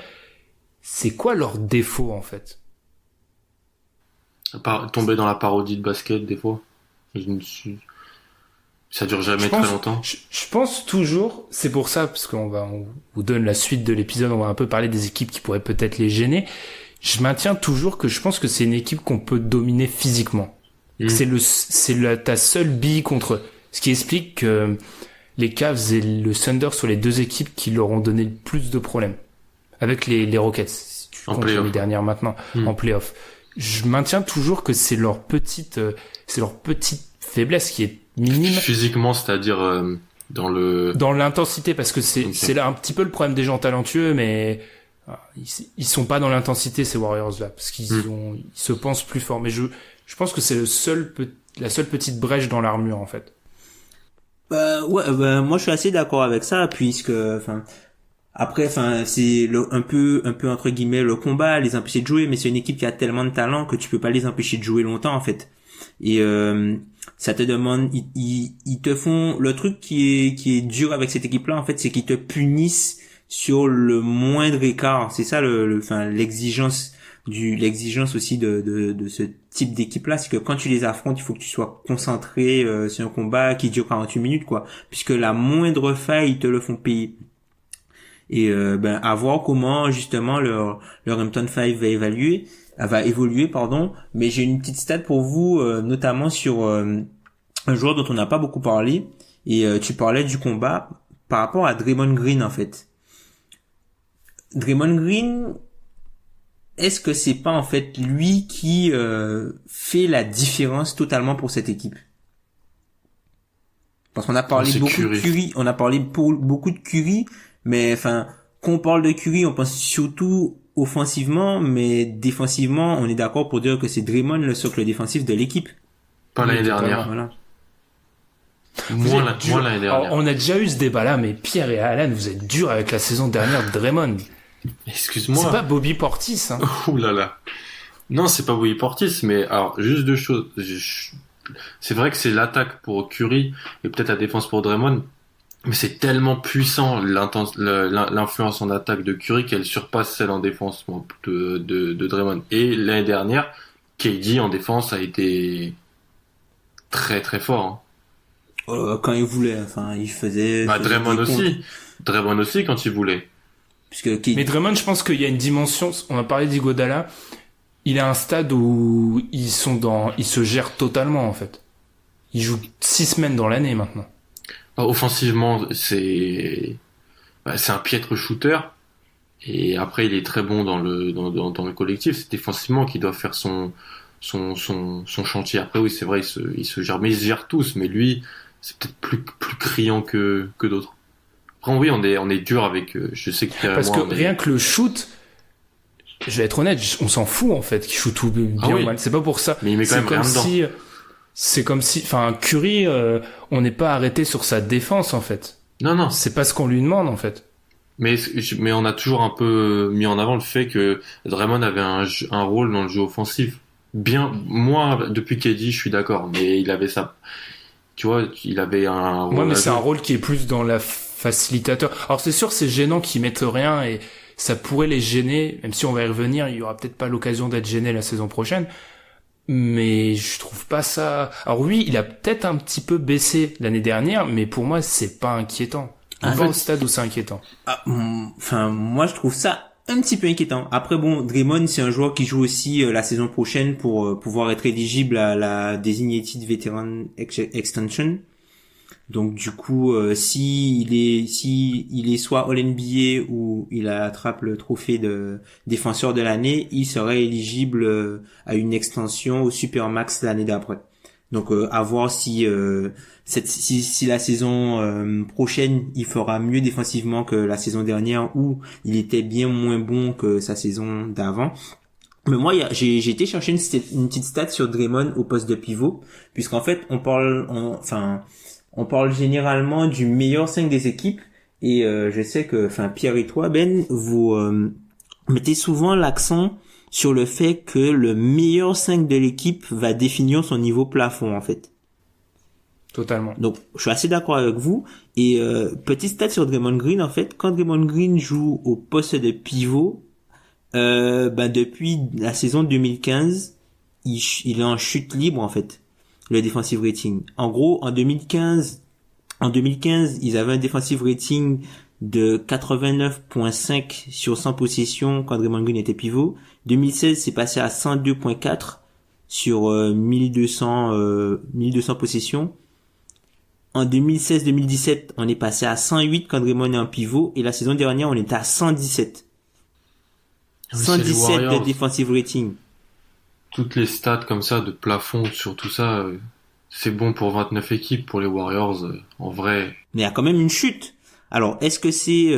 C'est quoi leur défaut en fait? Tomber dans la parodie de basket des fois. Ça dure jamais très longtemps. Je pense toujours, c'est pour ça, parce on vous donne la suite de l'épisode, on va un peu parler des équipes qui pourraient peut-être les gêner. Je maintiens toujours que je pense que c'est une équipe qu'on peut dominer physiquement. C'est ta seule bille contre eux. Ce qui explique que les Cavs et le Thunder sont les deux équipes qui leur ont donné le plus de problèmes. Avec les Rockets, si tu comptes les dernières maintenant, en play-off. Je maintiens toujours que c'est leur petite faiblesse qui est minime. Physiquement, c'est-à-dire dans l'intensité, parce que c'est là un petit peu le problème des gens talentueux, mais ils sont pas dans l'intensité, ces Warriors là, parce qu'ils se pensent plus forts. Mais je pense que c'est la seule petite brèche dans l'armure en fait. Moi je suis assez d'accord avec ça, puisque après c'est un peu entre guillemets le combat, les empêcher de jouer, mais c'est une équipe qui a tellement de talent que tu peux pas les empêcher de jouer longtemps en fait. Et ça te demande, ils te font le truc qui est dur avec cette équipe là en fait, c'est qu'ils te punissent sur le moindre écart. C'est ça l'exigence aussi de ce type d'équipe là, c'est que quand tu les affrontes, il faut que tu sois concentré sur un combat qui dure 48 minutes quoi, puisque la moindre faille ils te le font payer. Et à voir comment justement leur M10 5 va évoluer, mais j'ai une petite stat pour vous, notamment sur un joueur dont on n'a pas beaucoup parlé, et tu parlais du combat par rapport à Draymond Green en fait. Draymond Green, est-ce que c'est pas en fait lui qui fait la différence totalement pour cette équipe? Parce qu'on a parlé beaucoup de Curry, beaucoup de Curry, mais quand on parle de Curry, on pense surtout offensivement, mais défensivement, on est d'accord pour dire que c'est Draymond le socle défensif de l'équipe. Pas l'année dernière. Voilà. Moins l'année dernière. Alors, on a déjà eu ce débat-là, mais Pierre et Alan, vous êtes durs avec la saison dernière de Draymond. Excuse-moi. C'est pas Bobby Portis, hein. Ouh là là. Non, c'est pas Bobby Portis, mais alors, juste deux choses. C'est vrai que c'est l'attaque pour Curry et peut-être la défense pour Draymond, mais c'est tellement puissant l'influence en attaque de Curry qu'elle surpasse celle en défense de Draymond. Et l'année dernière, KD en défense a été très très fort. Quand il voulait, il faisait. Draymond aussi quand il voulait. Mais Draymond, je pense qu'il y a une dimension. On a parlé d'Iguodala. Il a un stade où ils se gèrent totalement en fait. Ils jouent 6 semaines dans l'année maintenant. Offensivement, c'est un piètre shooter, et après il est très bon dans le collectif. C'est défensivement qu'il doit faire son chantier. Après oui, c'est vrai, il se gère, mais ils se gèrent tous, mais lui c'est peut-être plus criant que d'autres. Après oui, on est dur avec je sais que parce que rien que le shoot, je vais être honnête, on s'en fout en fait qu'il shoot tout bien ou mal, c'est pas pour ça. Mais il met quand même rien dedans. C'est comme si, Curry, on n'est pas arrêté sur sa défense, en fait. Non. C'est pas ce qu'on lui demande, en fait. Mais on a toujours un peu mis en avant le fait que Draymond avait un rôle dans le jeu offensif. bien. Moi, depuis KD, je suis d'accord, mais il avait ça. Tu vois, il avait un. Ouais, mais c'est un rôle qui est plus dans la facilitateur. Alors c'est sûr, c'est gênant qu'ils mettent rien et ça pourrait les gêner, même si on va y revenir, il y aura peut-être pas l'occasion d'être gêné la saison prochaine. Mais je trouve pas ça. Alors oui, il a peut-être un petit peu baissé l'année dernière, mais pour moi, c'est pas inquiétant. On va au stade où c'est inquiétant. Enfin, moi, je trouve ça un petit peu inquiétant. Après, bon, Draymond, c'est un joueur qui joue aussi la saison prochaine pour pouvoir être éligible à la Designated Veteran Extension. Donc, du coup, si il est soit All-NBA ou il attrape le trophée de défenseur de l'année, il serait éligible à une extension au Supermax l'année d'après. Donc, à voir si la saison prochaine, il fera mieux défensivement que la saison dernière où il était bien moins bon que sa saison d'avant. Mais moi, j'ai été chercher une petite stat sur Draymond au poste de pivot, puisqu'en fait, on parle généralement du meilleur 5 des équipes, et je sais que, Pierre et toi, Ben, vous mettez souvent l'accent sur le fait que le meilleur 5 de l'équipe va définir son niveau plafond, en fait. Totalement. Donc, je suis assez d'accord avec vous. Et petit stat sur Draymond Green, en fait, quand Draymond Green joue au poste de pivot, depuis la saison 2015, il est en chute libre, en fait, le defensive rating. En gros, en 2015, ils avaient un defensive rating de 89.5 sur 100 possessions quand Draymond Green était pivot. 2016, c'est passé à 102.4 sur 1200 possessions. En 2016-2017, on est passé à 108 quand Draymond est en pivot, et la saison dernière, on était à 117. 117 de defensive rating. Toutes les stats comme ça de plafond sur tout ça, c'est bon pour 29 équipes pour les Warriors, en vrai. Mais il y a quand même une chute. Alors, est-ce que c'est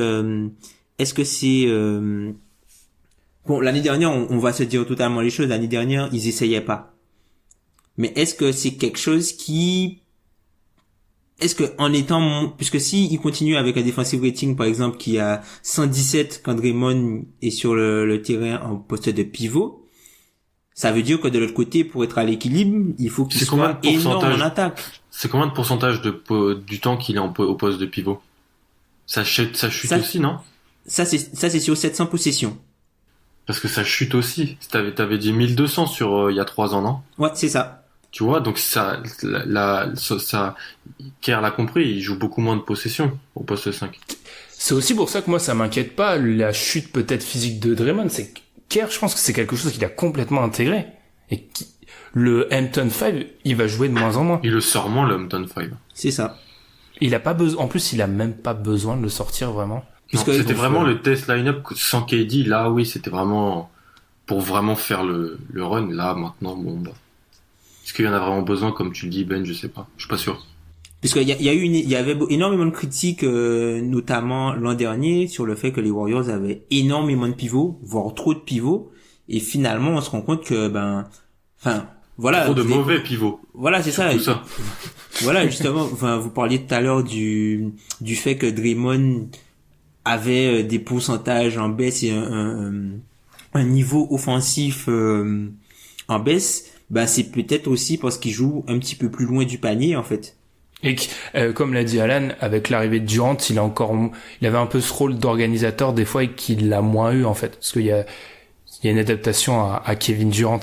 bon, l'année dernière, on va se dire totalement les choses. L'année dernière, ils essayaient pas. Mais est-ce que c'est quelque chose puisque si il continue avec un defensive rating, par exemple, qui a 117 quand Draymond est sur le terrain en poste de pivot, ça veut dire que de l'autre côté, pour être à l'équilibre, il faut qu'il soit énorme en attaque. C'est combien de pourcentage du temps qu'il est au poste de pivot? Ça chute aussi, non? Ça c'est sur 700 possessions. Parce que ça chute aussi. T'avais dit 1200 sur il y a 3 ans, non? Ouais, c'est ça. Tu vois, donc ça, Kerr l'a compris, il joue beaucoup moins de possessions au poste 5. C'est aussi pour ça que moi, ça m'inquiète pas, la chute peut-être physique de Draymond. C'est que Kerr, je pense que c'est quelque chose qu'il a complètement intégré. Et le Hampton 5, il va jouer de moins en moins. Il le sort moins, le Hampton 5. C'est ça. Il a pas besoin, en plus, il a même pas besoin de le sortir vraiment. Non, c'était vraiment le test line-up sans KD. Là, oui, c'était vraiment pour vraiment faire le run. Là, maintenant, bon, bah. Est-ce qu'il y en a vraiment besoin, comme tu le dis, Ben? Je sais pas. Je suis pas sûr. Puisqu'il y avait énormément de critiques, notamment l'an dernier, sur le fait que les Warriors avaient énormément de pivots, voire trop de pivots. Et finalement, on se rend compte que, voilà. Trop de mauvais pivots. Voilà, c'est ça. Tout ça. Voilà, justement, vous parliez tout à l'heure du fait que Draymond avait des pourcentages en baisse et un niveau offensif en baisse. C'est peut-être aussi parce qu'il joue un petit peu plus loin du panier, en fait. Et comme l'a dit Alan, avec l'arrivée de Durant, il avait un peu ce rôle d'organisateur des fois et qu'il l'a moins eu, en fait. Parce qu'il y a une adaptation à Kevin Durant.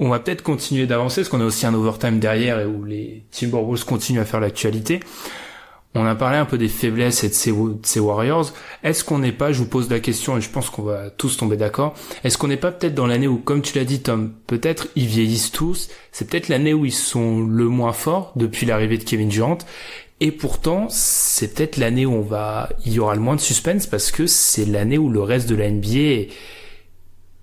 On va peut-être continuer d'avancer parce qu'on a aussi un overtime derrière et où les Timberwolves continuent à faire l'actualité. On a parlé un peu des faiblesses et de ces Warriors. Est-ce qu'on n'est pas, je vous pose la question et je pense qu'on va tous tomber d'accord, est-ce qu'on n'est pas peut-être dans l'année où, comme tu l'as dit Tom, peut-être ils vieillissent tous, c'est peut-être l'année où ils sont le moins forts depuis l'arrivée de Kevin Durant, et pourtant c'est peut-être l'année où il y aura le moins de suspense parce que c'est l'année où le reste de la NBA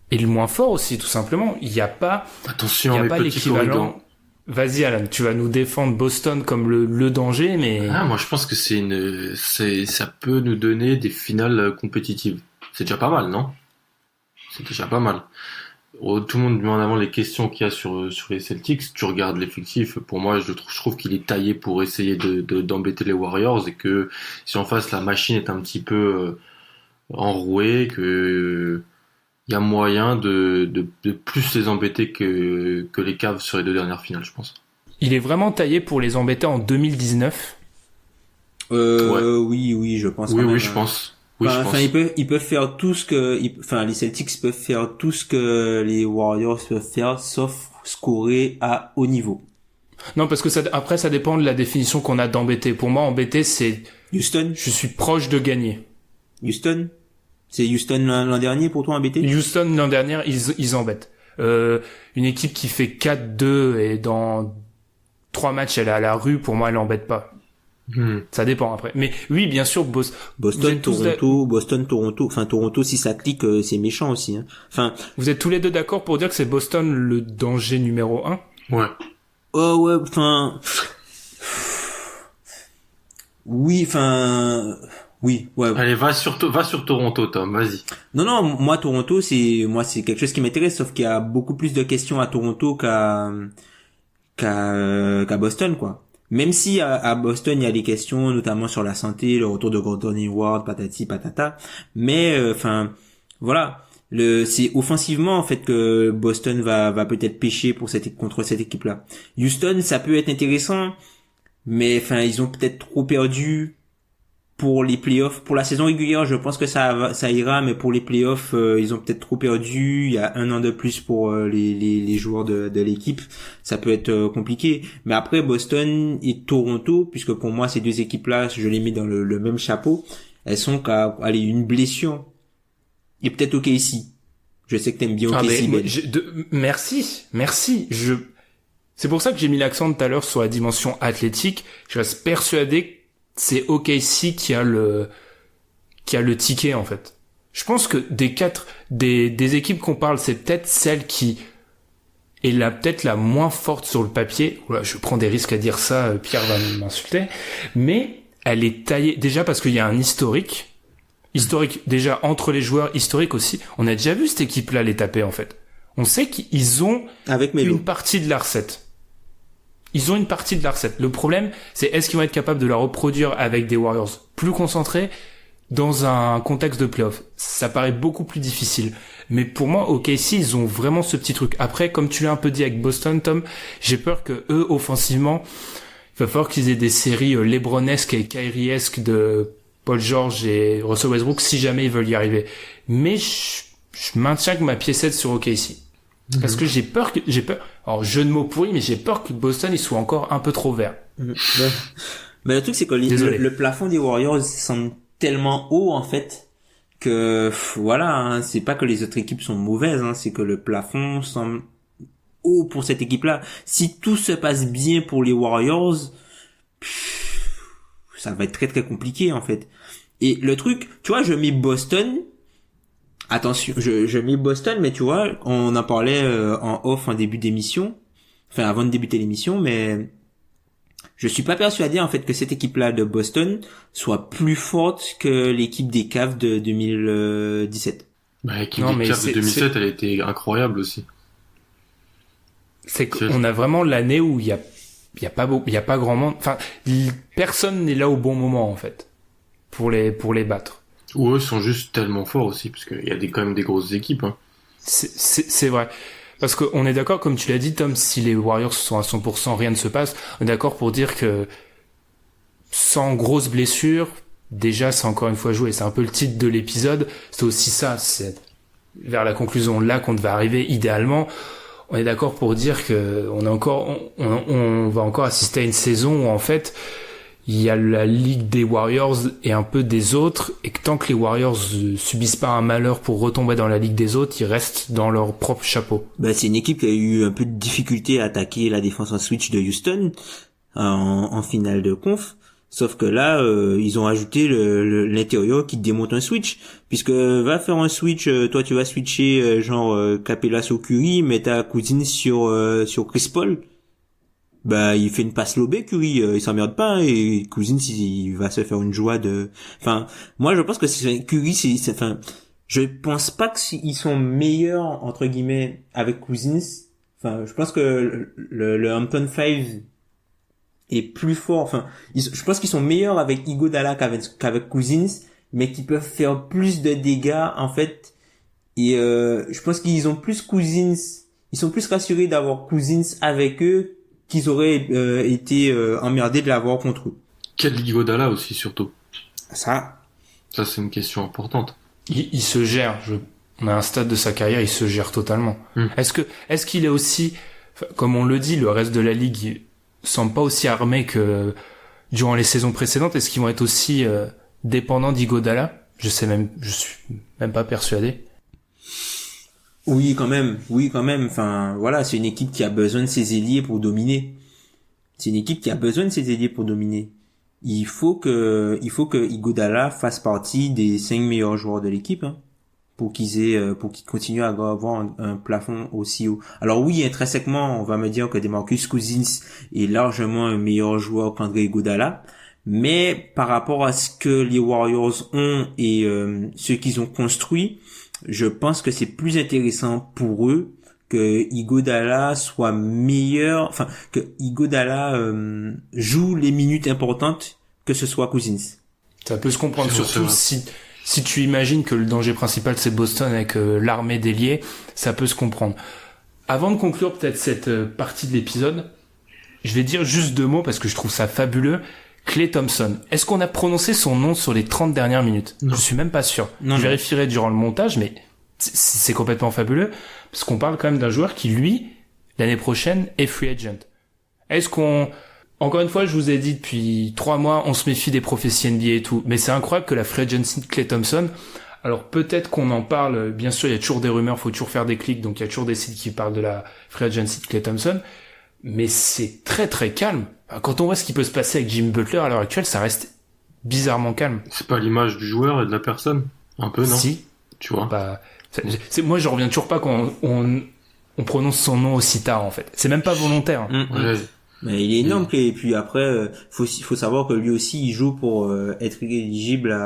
est le moins fort aussi, tout simplement. Il n'y a pas, attention, il y a pas l'équivalent. Vas-y Alan, tu vas nous défendre Boston comme le danger, mais... moi je pense que ça peut nous donner des finales compétitives. C'est déjà pas mal, non? C'est déjà pas mal. Tout le monde met en avant les questions qu'il y a sur les Celtics. Tu regardes l'effectif, pour moi je trouve qu'il est taillé pour essayer d'embêter les Warriors, et que si en face la machine est un petit peu enrouée, que il y a moyen de plus les embêter que les Cavs sur les 2 dernières finales, je pense. Il est vraiment taillé pour les embêter en 2019. Oui, je pense. Oui, je pense. Oui, je pense. Ils peuvent faire tout ce que, les Celtics peuvent faire tout ce que les Warriors peuvent faire, sauf scorer à haut niveau. Non, parce que après, ça dépend de la définition qu'on a d'embêter. Pour moi, embêter, c'est... Houston? Je suis proche de gagner. Houston? C'est Houston l'an dernier pour toi embêté? Houston, l'an dernier, ils embêtent. Une équipe qui fait 4-2 et dans 3 matchs, elle est à la rue, pour moi, elle embête pas. Ça dépend après. Mais oui, bien sûr, Boston, Toronto. Enfin, Toronto, si ça clique, c'est méchant aussi, hein. Enfin. Vous êtes tous les deux d'accord pour dire que c'est Boston le danger numéro 1? Ouais. Oh, ouais, enfin. Oui, enfin. Oui, ouais. Allez, va sur Toronto, Tom, vas-y. Non, moi, Toronto, c'est quelque chose qui m'intéresse, sauf qu'il y a beaucoup plus de questions à Toronto qu'à Boston, quoi. Même si à Boston il y a des questions notamment sur la santé, le retour de Gordon Hayward, patati patata, mais voilà, c'est offensivement en fait que Boston va peut-être pêcher contre cette équipe-là. Houston, ça peut être intéressant, mais ils ont peut-être trop perdu pour les playoffs. Pour la saison régulière, je pense que ça ira, mais pour les playoffs, ils ont peut-être trop perdu. Il y a 1 an de plus pour les joueurs de l'équipe. Ça peut être compliqué. Mais après, Boston et Toronto, puisque pour moi, ces 2 équipes-là, je les mets dans le même chapeau, elles sont qu'à une blessure. Et peut-être OKC. Je sais que t'aimes bien OKC. Merci. C'est pour ça que j'ai mis l'accent tout à l'heure sur la dimension athlétique. Je reste persuadé que c'est OKC qui a le ticket, en fait. Je pense que des équipes qu'on parle, c'est peut-être celle qui est peut-être la moins forte sur le papier. Oula, je prends des risques à dire ça, Pierre va m'insulter. Mais elle est taillée, déjà parce qu'il y a un historique déjà entre les joueurs, historique aussi. On a déjà vu cette équipe-là les taper, en fait. On sait qu'ils ont une partie de la recette. Ils ont une partie de la recette. Le problème, c'est est-ce qu'ils vont être capables de la reproduire avec des Warriors plus concentrés dans un contexte de playoff. Ça paraît beaucoup plus difficile. Mais pour moi, OKC, ils ont vraiment ce petit truc. Après, comme tu l'as un peu dit avec Boston, Tom, j'ai peur que eux, offensivement, il va falloir qu'ils aient des séries LeBronesques et Kyrie-esques de Paul George et Russell Westbrook si jamais ils veulent y arriver. Mais je maintiens que ma piécette sur OKC. Parce que j'ai peur, alors jeu de mots pourri, mais j'ai peur que Boston il soit encore un peu trop vert. Mais le truc c'est que le plafond des Warriors semble tellement haut en fait que voilà, hein, c'est pas que les autres équipes sont mauvaises, hein, c'est que le plafond semble haut pour cette équipe-là. Si tout se passe bien pour les Warriors, ça va être très très compliqué en fait. Et le truc, tu vois, je mets Boston. Attention, je mets Boston, mais tu vois, on en parlait en off en début d'émission, enfin avant de débuter l'émission, mais je suis pas persuadé en fait que cette équipe-là de Boston soit plus forte que l'équipe des Cavs de 2017. L'équipe des Cavs de 2007, elle a été incroyable aussi. C'est qu'on a vraiment l'année où il y a pas grand monde, enfin personne n'est là au bon moment en fait pour les battre. Ou eux sont juste tellement forts aussi, parce qu'il y a quand même des grosses équipes. Hein. C'est vrai. Parce qu'on est d'accord, comme tu l'as dit, Tom, si les Warriors sont à 100%, rien ne se passe. On est d'accord pour dire que sans grosses blessures, déjà, c'est encore une fois joué. C'est un peu le titre de l'épisode. C'est aussi ça. C'est vers la conclusion là qu'on devait arriver idéalement. On est d'accord pour dire que on va encore assister à une saison où en fait, il y a la ligue des Warriors et un peu des autres, et que tant que les Warriors subissent pas un malheur pour retomber dans la ligue des autres, ils restent dans leur propre chapeau. C'est une équipe qui a eu un peu de difficulté à attaquer la défense en switch de Houston en finale de conf. Sauf que là, ils ont ajouté l'intérieur qui démonte un switch, puisque va faire un switch, toi tu vas switcher Capella sur Curry, mais t'as Cousins sur Chris Paul. Il fait une passe lobée, Curry, il s'emmerde pas, hein, et Cousins, il va se faire une joie de... moi, je pense que Curry, je pense pas qu'ils sont meilleurs, entre guillemets, avec Cousins. Je pense que le Hampton 5 est plus fort, je pense qu'ils sont meilleurs avec Iguodala qu'avec Cousins, mais qui peuvent faire plus de dégâts, en fait, Et je pense qu'ils ont plus Cousins, ils sont plus rassurés d'avoir Cousins avec eux qu'ils auraient été emmerdés de l'avoir contre eux. Quel Iguodala aussi, surtout. Ça, c'est une question importante. Il se gère. On a un stade de sa carrière, il se gère totalement. Est-ce qu'il est aussi, comme on le dit, le reste de la ligue semble pas aussi armé que durant les saisons précédentes. Est-ce qu'ils vont être aussi dépendants d'Iguodala? Je suis même pas persuadé. oui, quand même. Enfin, voilà, c'est une équipe qui a besoin de ses ailiers pour dominer. Il faut que Iguodala fasse partie des 5 meilleurs joueurs de l'équipe, hein, pour qu'ils continuent à avoir un plafond aussi haut. Alors oui, intrinsèquement, on va me dire que DeMarcus Cousins est largement un meilleur joueur qu'André Iguodala, mais par rapport à ce que les Warriors ont et ce qu'ils ont construit, je pense que c'est plus intéressant pour eux que Iguodala soit meilleur, enfin que Iguodala joue les minutes importantes que ce soit Cousins. Ça peut se comprendre, surtout si tu imagines que le danger principal c'est Boston avec l'armée d'ailiers, ça peut se comprendre. Avant de conclure peut-être cette partie de l'épisode, je vais dire juste 2 mots parce que je trouve ça fabuleux. Klay Thompson. Est-ce qu'on a prononcé son nom sur les 30 dernières minutes? Non. Je suis même pas sûr. Je vérifierai durant le montage, mais c'est complètement fabuleux parce qu'on parle quand même d'un joueur qui, lui, l'année prochaine, est free agent. Est-ce qu'on... Encore une fois, je vous ai dit depuis 3 mois, on se méfie des prophéties NBA et tout, mais c'est incroyable que la free agency de Klay Thompson, alors peut-être qu'on en parle, bien sûr, il y a toujours des rumeurs, faut toujours faire des clics, donc il y a toujours des sites qui parlent de la free agency de Klay Thompson, mais c'est très très calme. Quand on voit ce qui peut se passer avec Jimmy Butler à l'heure actuelle, ça reste bizarrement calme. C'est pas l'image du joueur et de la personne? Un peu, non? Si. Tu vois? Bah, moi, je reviens toujours pas quand on prononce son nom aussi tard, en fait. C'est même pas volontaire. Ouais. Mais il est énorme, et puis après, faut savoir que lui aussi, il joue pour être éligible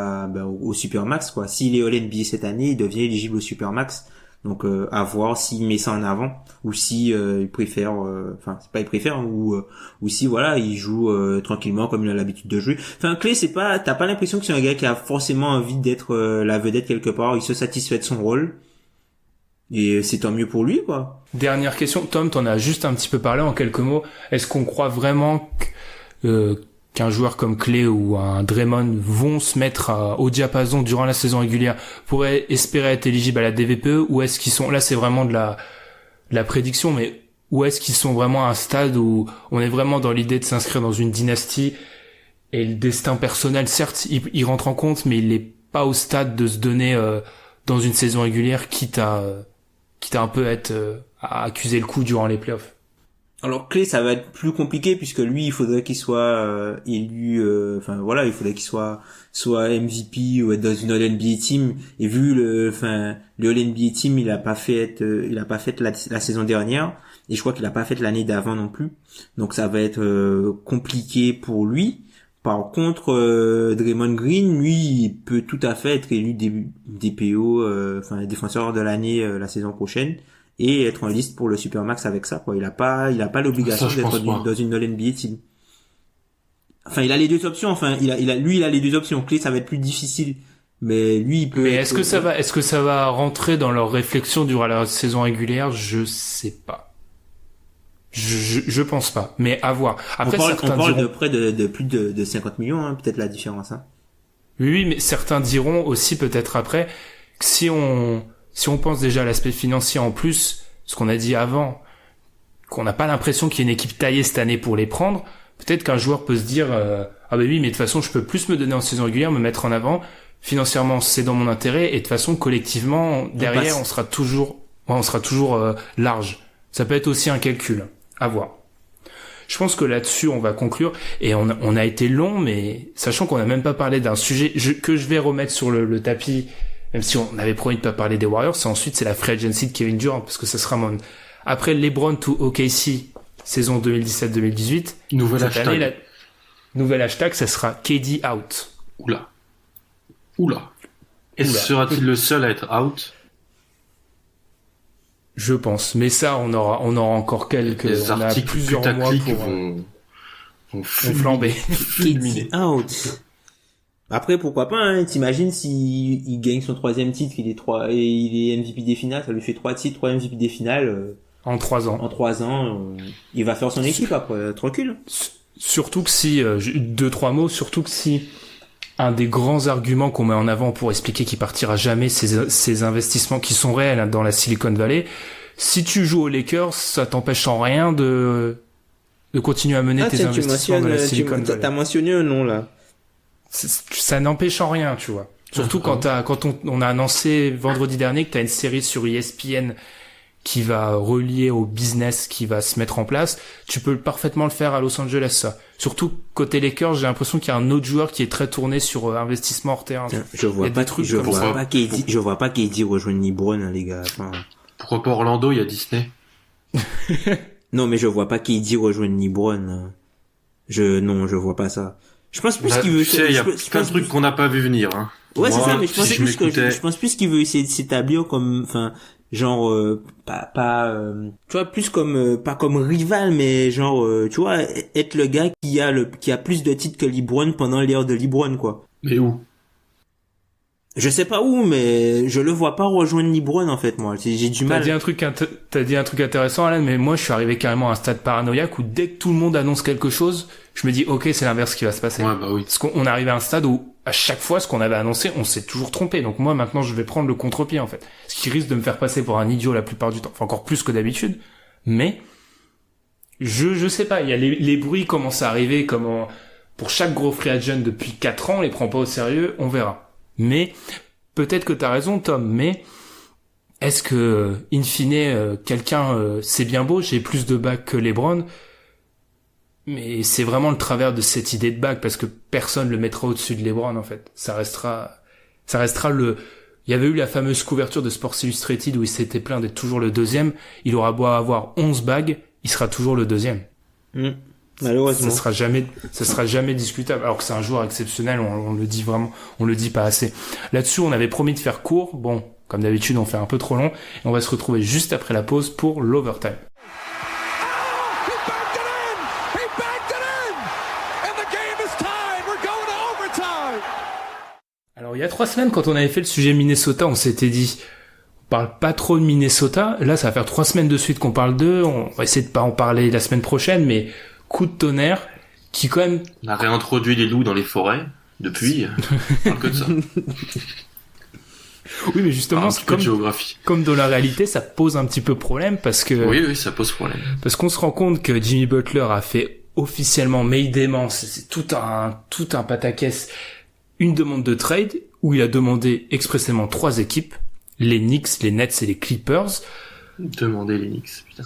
au Supermax, quoi. S'il est All-NBA cette année, il devient éligible au Supermax. Donc à voir s'il met ça en avant ou si il préfère, c'est pas il préfère, ou si voilà, il joue tranquillement comme il a l'habitude de jouer. Enfin, Klay, t'as pas l'impression que c'est un gars qui a forcément envie d'être la vedette quelque part. Il se satisfait de son rôle. Et c'est tant mieux pour lui, quoi. Dernière question. Tom, t'en as juste un petit peu parlé en quelques mots. Est-ce qu'on croit vraiment qu'un joueur comme Klay ou un Draymond vont se mettre au diapason durant la saison régulière pour espérer être éligibles à la DVPE, ou est-ce qu'ils sont, là c'est vraiment de la prédiction, mais où est-ce qu'ils sont vraiment à un stade où on est vraiment dans l'idée de s'inscrire dans une dynastie et le destin personnel, certes, il rentre en compte, mais il est pas au stade de se donner dans une saison régulière, quitte à un peu à accuser le coup durant les playoffs. Alors Klay, ça va être plus compliqué puisque lui, il faudrait qu'il soit élu, il faudrait qu'il soit MVP ou être dans une All-NBA team. Et vu le All-NBA team, il a pas fait la saison dernière, et je crois qu'il a pas fait l'année d'avant non plus. Donc ça va être compliqué pour lui. Par contre, Draymond Green, lui, il peut tout à fait être élu DPO, défenseur de l'année la saison prochaine, et être en liste pour le Supermax avec ça, quoi. Il a pas l'obligation d'être dans une All-NBA team. Enfin, il a les deux options. Il a les deux options. Klay, ça va être plus difficile. Mais lui, il peut. Mais est-ce que ça va rentrer dans leur réflexion durant la saison régulière? Je sais pas. Je pense pas. Mais à voir. Après, on parle de près de plus de 50 millions, hein, peut-être la différence, hein. Oui, mais certains diront aussi peut-être après que si on pense déjà à l'aspect financier en plus, ce qu'on a dit avant, qu'on n'a pas l'impression qu'il y ait une équipe taillée cette année pour les prendre, peut-être qu'un joueur peut se dire ah ben oui, mais de toute façon je peux plus me donner en saison régulière, me mettre en avant, financièrement c'est dans mon intérêt, et de toute façon collectivement derrière on sera toujours large. Ça peut être aussi un calcul, à voir. Je pense que là-dessus on va conclure, et on a été long, mais sachant qu'on n'a même pas parlé d'un sujet que je vais remettre sur le tapis. Même si on avait promis de pas parler des Warriors, c'est la free agency de Kevin Durant, parce que ça sera après LeBron to OKC, saison 2017-2018. Nouvel hashtag, ça sera KD out. Oula. Sera-t-il le seul à être out? Je pense. Mais ça, on aura encore quelques, on a plusieurs mois pour, vont flamber. KD out. Après, pourquoi pas, hein. T'imagines si il gagne son 3e titre, il est MVP des finales, ça lui fait 3 titres, 3 MVP des finales, En 3 ans. en 3 ans, il va faire son équipe après, tranquille. Surtout que si, 2-3 mots, surtout que si un des grands arguments qu'on met en avant pour expliquer qu'il partira jamais, ces investissements qui sont réels hein, dans la Silicon Valley, si tu joues aux Lakers, ça t'empêche en rien de continuer à mener tes investissements dans la Silicon Valley. T'as mentionné un nom là. Ça n'empêche en rien, tu vois. Surtout quand on a annoncé vendredi dernier que t'as une série sur ESPN qui va relier au business qui va se mettre en place, tu peux parfaitement le faire à Los Angeles, ça. Surtout côté Lakers, j'ai l'impression qu'il y a un autre joueur qui est très tourné sur investissement hors terrain. Je vois pas KD rejoindre LeBron, hein, les gars. Enfin... Pourquoi pas Orlando, il y a Disney. Non, mais je vois pas KD rejoindre LeBron. Je vois pas ça. Je pense plus qu'il veut... Il y a plein de trucs qu'on n'a pas vu venir, hein. Ouais, c'est ça, mais je pense plus qu'il veut essayer de s'établir comme, enfin, genre, tu vois, plus comme, pas comme rival, mais genre, tu vois, être le gars qui a plus de titres que LeBron pendant l'ère de LeBron, quoi. Mais où? Je sais pas où, mais je le vois pas rejoindre LeBron, en fait, moi. J'ai du mal. T'as dit un truc intéressant, Alan, mais moi, je suis arrivé carrément à un stade paranoïaque où dès que tout le monde annonce quelque chose, je me dis, ok, c'est l'inverse qui va se passer. Ouais, bah oui. Parce qu'on est arrivé à un stade où, à chaque fois, ce qu'on avait annoncé, on s'est toujours trompé. Donc moi, maintenant, je vais prendre le contre-pied, en fait. Ce qui risque de me faire passer pour un idiot la plupart du temps. Enfin, encore plus que d'habitude. Mais, je sais pas. Il y a les bruits commencent à arriver, pour chaque gros free agent depuis 4 ans, on les prend pas au sérieux, on verra. Mais, peut-être que t'as raison, Tom, mais, est-ce que, in fine, c'est bien beau, j'ai plus de bagues que LeBron, mais c'est vraiment le travers de cette idée de bague, parce que personne le mettra au-dessus de LeBron, en fait. Ça restera il y avait eu la fameuse couverture de Sports Illustrated où il s'était plaint d'être toujours le deuxième. Il aura beau avoir 11 bagues, il sera toujours le deuxième. Malheureusement. Ça sera jamais discutable. Alors que c'est un joueur exceptionnel, on le dit vraiment, on le dit pas assez. Là-dessus, on avait promis de faire court. Bon, comme d'habitude, on fait un peu trop long. Et on va se retrouver juste après la pause pour l'overtime. Alors, il y a 3 semaines, quand on avait fait le sujet Minnesota, on s'était dit, on parle pas trop de Minnesota. Là, ça va faire 3 semaines de suite qu'on parle d'eux. On va essayer de pas en parler la semaine prochaine, mais coup de tonnerre, qui quand même... On a réintroduit les loups dans les forêts, depuis. On parle que de ça. Oui, mais justement, comme dans la réalité, ça pose un petit peu problème parce que... Oui, ça pose problème. Parce qu'on se rend compte que Jimmy Butler a fait officiellement, mais il démence, c'est tout un pataquès, une demande de trade où il a demandé expressément 3 équipes, les Knicks, les Nets et les Clippers. Demander les Knicks, putain.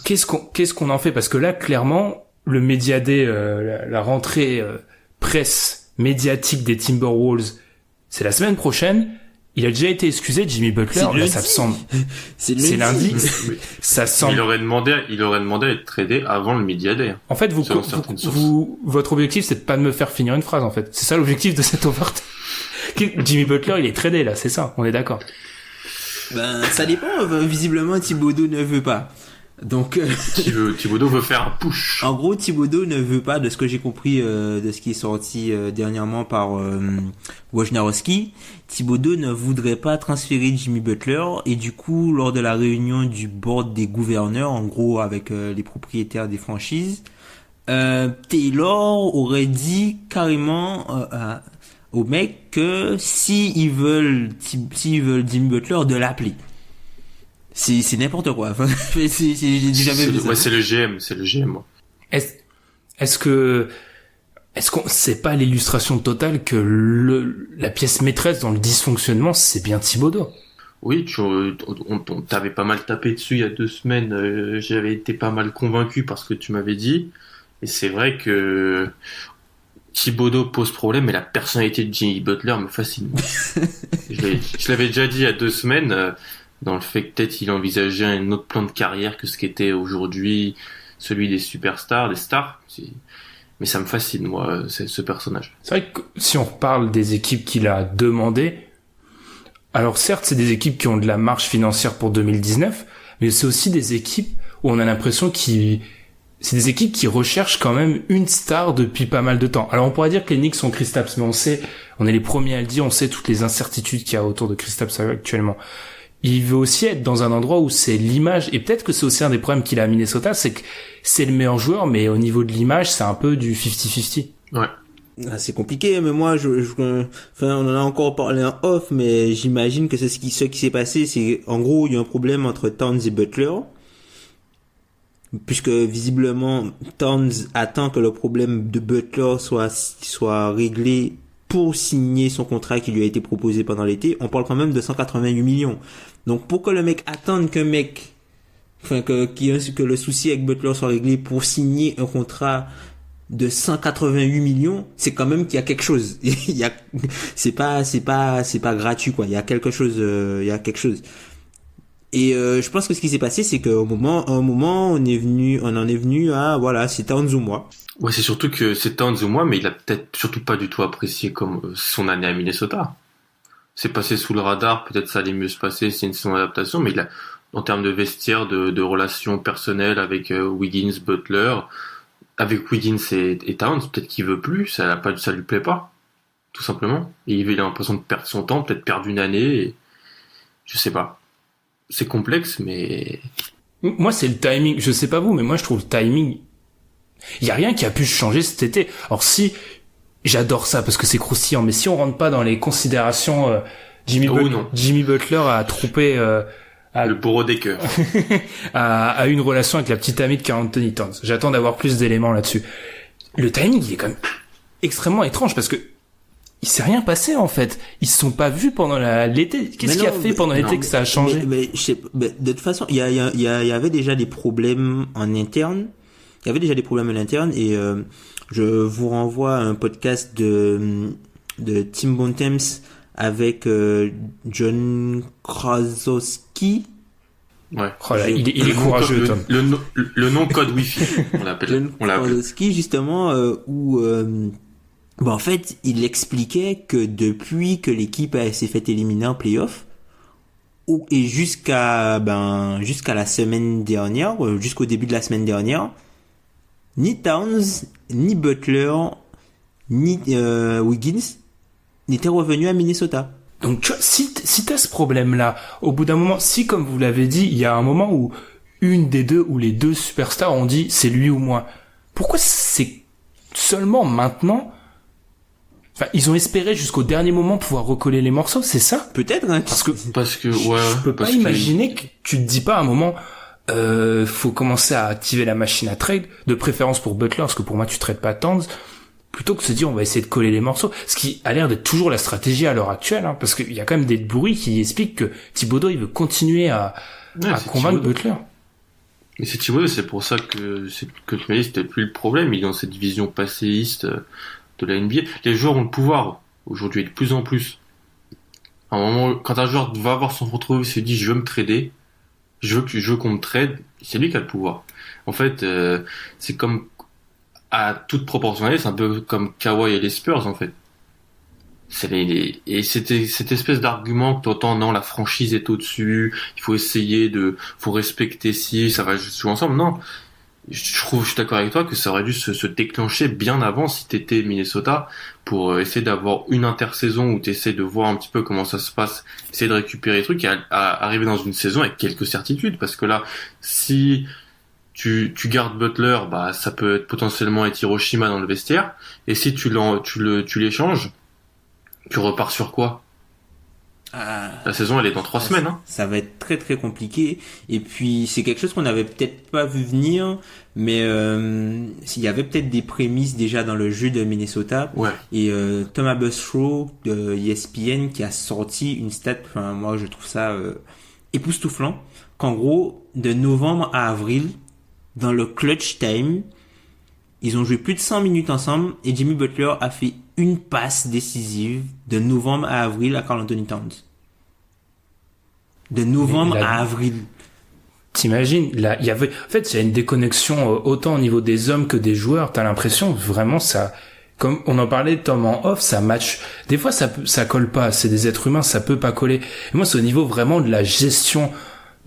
Qu'est-ce qu'on en fait? Parce que là, clairement, le Media Day, la rentrée presse médiatique des Timberwolves, c'est la semaine prochaine. Il a déjà été excusé, Jimmy Butler. Là, ça me semble. C'est lundi. Ça semble. Il aurait demandé à être tradé avant le Media Day. En fait, votre objectif, c'est de pas de me faire finir une phrase, en fait. C'est ça l'objectif de cette overtime. Jimmy Butler, il est tradé, là, c'est ça. On est d'accord. Ben, ça dépend. Visiblement, Thibodeau ne veut pas. Donc, Thibodeau veut faire un push. En gros, Thibodeau ne veut pas, de ce que j'ai compris, de ce qui est sorti dernièrement par Wojnarowski. Thibodeau ne voudrait pas transférer Jimmy Butler et du coup, lors de la réunion du board des gouverneurs, en gros avec les propriétaires des franchises, Taylor aurait dit carrément au mec que s'ils veulent Jimmy Butler, de l'appeler. C'est n'importe quoi. Enfin, j'ai jamais vu ça. Ouais, c'est le GM, moi. Est-ce qu'on c'est pas l'illustration totale que la pièce maîtresse dans le dysfonctionnement, c'est bien Thibodeau? Oui, on t'avait pas mal tapé dessus il y a 2 semaines. J'avais été pas mal convaincu par ce que tu m'avais dit. Et c'est vrai que Thibodeau pose problème, mais la personnalité de Jimmy Butler me fascine. Je l'avais déjà dit il y a 2 semaines. Dans le fait que peut-être il envisageait un autre plan de carrière que ce qu'était aujourd'hui celui des superstars, des stars. Mais ça me fascine, moi, ce personnage. C'est vrai que si on reparle des équipes qu'il a demandées, alors certes, c'est des équipes qui ont de la marge financière pour 2019, mais c'est aussi des équipes où on a l'impression qu'il c'est des équipes qui recherchent quand même une star depuis pas mal de temps. Alors on pourrait dire que les Knicks sont Kristaps, mais on est les premiers à le dire, on sait toutes les incertitudes qu'il y a autour de Kristaps actuellement. Il veut aussi être dans un endroit où c'est l'image, et peut-être que c'est aussi un des problèmes qu'il a à Minnesota, c'est que c'est le meilleur joueur, mais au niveau de l'image, c'est un peu du 50-50. Ouais. Ah, c'est compliqué, mais moi, enfin, on en a encore parlé en off, mais j'imagine que ce qui s'est passé, c'est, en gros, il y a un problème entre Towns et Butler, puisque visiblement, Towns attend que le problème de Butler soit réglé pour signer son contrat qui lui a été proposé pendant l'été. On parle quand même de 188 millions. Donc, pour que le mec attende que le souci avec Butler soit réglé pour signer un contrat de 188 millions, c'est quand même qu'il y a quelque chose. C'est pas gratuit, quoi. Il y a quelque chose. Et je pense que ce qui s'est passé, c'est qu'à un moment, on en est venu à, voilà, c'est Towns ou moi. Ouais, c'est surtout que c'est Towns ou moi, mais il a peut-être surtout pas du tout apprécié comme son année à Minnesota. C'est passé sous le radar, peut-être ça allait mieux se passer, c'est une saison d'adaptation, mais en termes de vestiaire, de relations personnelles avec Wiggins, Butler, avec Wiggins et Towns, peut-être qu'il veut plus, ça lui plaît pas, tout simplement. Et il a l'impression de perdre son temps, peut-être perdre une année, et je sais pas. C'est complexe, mais... Moi, c'est le timing. Je sais pas vous, mais moi, je trouve le timing... Il y a rien qui a pu changer cet été. Alors si, j'adore ça parce que c'est croustillant, mais si on rentre pas dans les considérations, Jimmy Butler a trompé... le bourreau des cœurs. a une relation avec la petite amie de Karl Anthony Towns. J'attends d'avoir plus d'éléments là-dessus. Le timing, il est quand même extrêmement étrange parce que il s'est rien passé en fait. Ils se sont pas vus pendant l'été. Qu'est-ce qui a fait pendant l'été que ça a changé? De toute façon, il y avait déjà des problèmes en interne. Il y avait déjà des problèmes en interne et je vous renvoie à un podcast de Tim Bontemps avec John Krasowski. Ouais. Oh là, il est courageux, Tom. Le nom code Wi-Fi, on l'appelle. John Krasowski, justement, où en fait, il expliquait que depuis que l'équipe s'est fait éliminer en play-off, et jusqu'à la semaine dernière, jusqu'au début de la semaine dernière, ni Towns, ni Butler, ni Wiggins n'étaient revenus à Minnesota. Donc tu vois, si t'as ce problème-là, au bout d'un moment, si comme vous l'avez dit, il y a un moment où une des deux ou les deux superstars ont dit c'est lui ou moi, pourquoi c'est seulement maintenant? Enfin, ils ont espéré jusqu'au dernier moment pouvoir recoller les morceaux, c'est ça? Peut-être, hein. Parce que ouais. Je peux pas imaginer que tu te dis pas à un moment, faut commencer à activer la machine à trade, de préférence pour Butler, parce que pour moi tu traites pas Towns, plutôt que de se dire on va essayer de coller les morceaux, ce qui a l'air d'être toujours la stratégie à l'heure actuelle, hein, parce qu'il y a quand même des bruits qui expliquent que Thibodeau il veut continuer à convaincre Butler. Mais c'est Thibodeau, c'est pour ça que tu m'as dit c'était plus le problème, il est dans cette vision passéiste de la NBA. Les joueurs ont le pouvoir aujourd'hui de plus en plus. À un moment, quand un joueur va avoir son retrouvé, il se dit je veux me trader, je veux qu'on me trade, c'est lui qui a le pouvoir. En fait, c'est comme, à toute proportionnalité, c'est un peu comme Kawhi et les Spurs, en fait. Et c'était cette espèce d'argument que t'entends, non, la franchise est au-dessus, il faut faut respecter ça va jouer ensemble. Non. Je suis d'accord avec toi que ça aurait dû se déclencher bien avant si t'étais Minnesota pour essayer d'avoir une intersaison où t'essaies de voir un petit peu comment ça se passe, essayer de récupérer les trucs et arriver dans une saison avec quelques certitudes, parce que là, si tu gardes Butler, bah, ça peut être potentiellement être Hiroshima dans le vestiaire, et si tu l'échanges, tu repars sur quoi? La saison, elle est dans 3 semaines, hein. Ça va être très très compliqué. Et puis, c'est quelque chose qu'on n'avait peut-être pas vu venir, mais il y avait peut-être des prémices déjà dans le jeu de Minnesota. Ouais. Et Thomas Busrow de ESPN qui a sorti une stat, enfin, moi je trouve ça époustouflant, qu'en gros, de novembre à avril, dans le clutch time, ils ont joué plus de 100 minutes ensemble et Jimmy Butler a fait une passe décisive de novembre à avril à Karl Anthony Towns. De novembre à avril. T'imagines, là, il y a une déconnexion autant au niveau des hommes que des joueurs. T'as l'impression vraiment ça, comme on en parlait Tom en off, ça match. Des fois ça colle pas. C'est des êtres humains, ça peut pas coller. Et moi, c'est au niveau vraiment de la gestion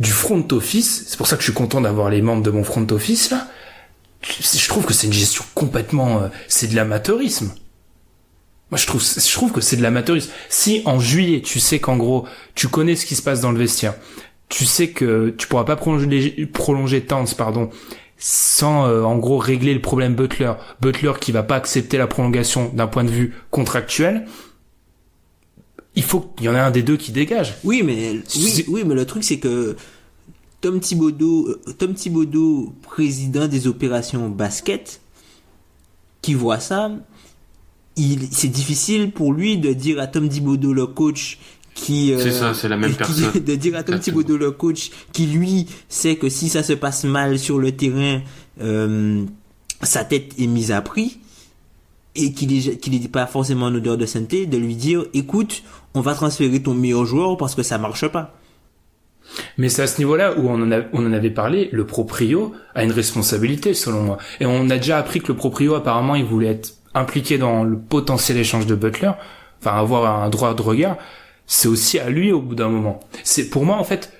du front office. C'est pour ça que je suis content d'avoir les membres de mon front office là. je trouve que c'est une gestion complètement, c'est de l'amateurisme. Moi, je trouve que c'est de l'amateurisme. Si en juillet, tu sais qu'en gros, tu connais ce qui se passe dans le vestiaire, tu sais que tu pourras pas prolonger Towns, sans en gros régler le problème Butler qui va pas accepter la prolongation d'un point de vue contractuel, il faut qu'il y en ait un des deux qui dégage. Oui, mais le truc c'est que Tom Thibodeau, président des opérations basket, qui voit ça, c'est difficile pour lui de dire à Tom Thibodeau, le coach, c'est ça, c'est la même personne. De dire à Tom Thibodeau, le coach, qui lui sait que si ça se passe mal sur le terrain, sa tête est mise à prix, et qu'il est pas forcément en odeur de sainteté, de lui dire, écoute, on va transférer ton meilleur joueur parce que ça marche pas. Mais c'est à ce niveau-là où on en avait parlé, le proprio a une responsabilité, selon moi. Et on a déjà appris que le proprio, apparemment, il voulait être impliqué dans le potentiel échange de Butler, enfin, avoir un droit de regard. C'est aussi à lui au bout d'un moment. C'est, pour moi, en fait,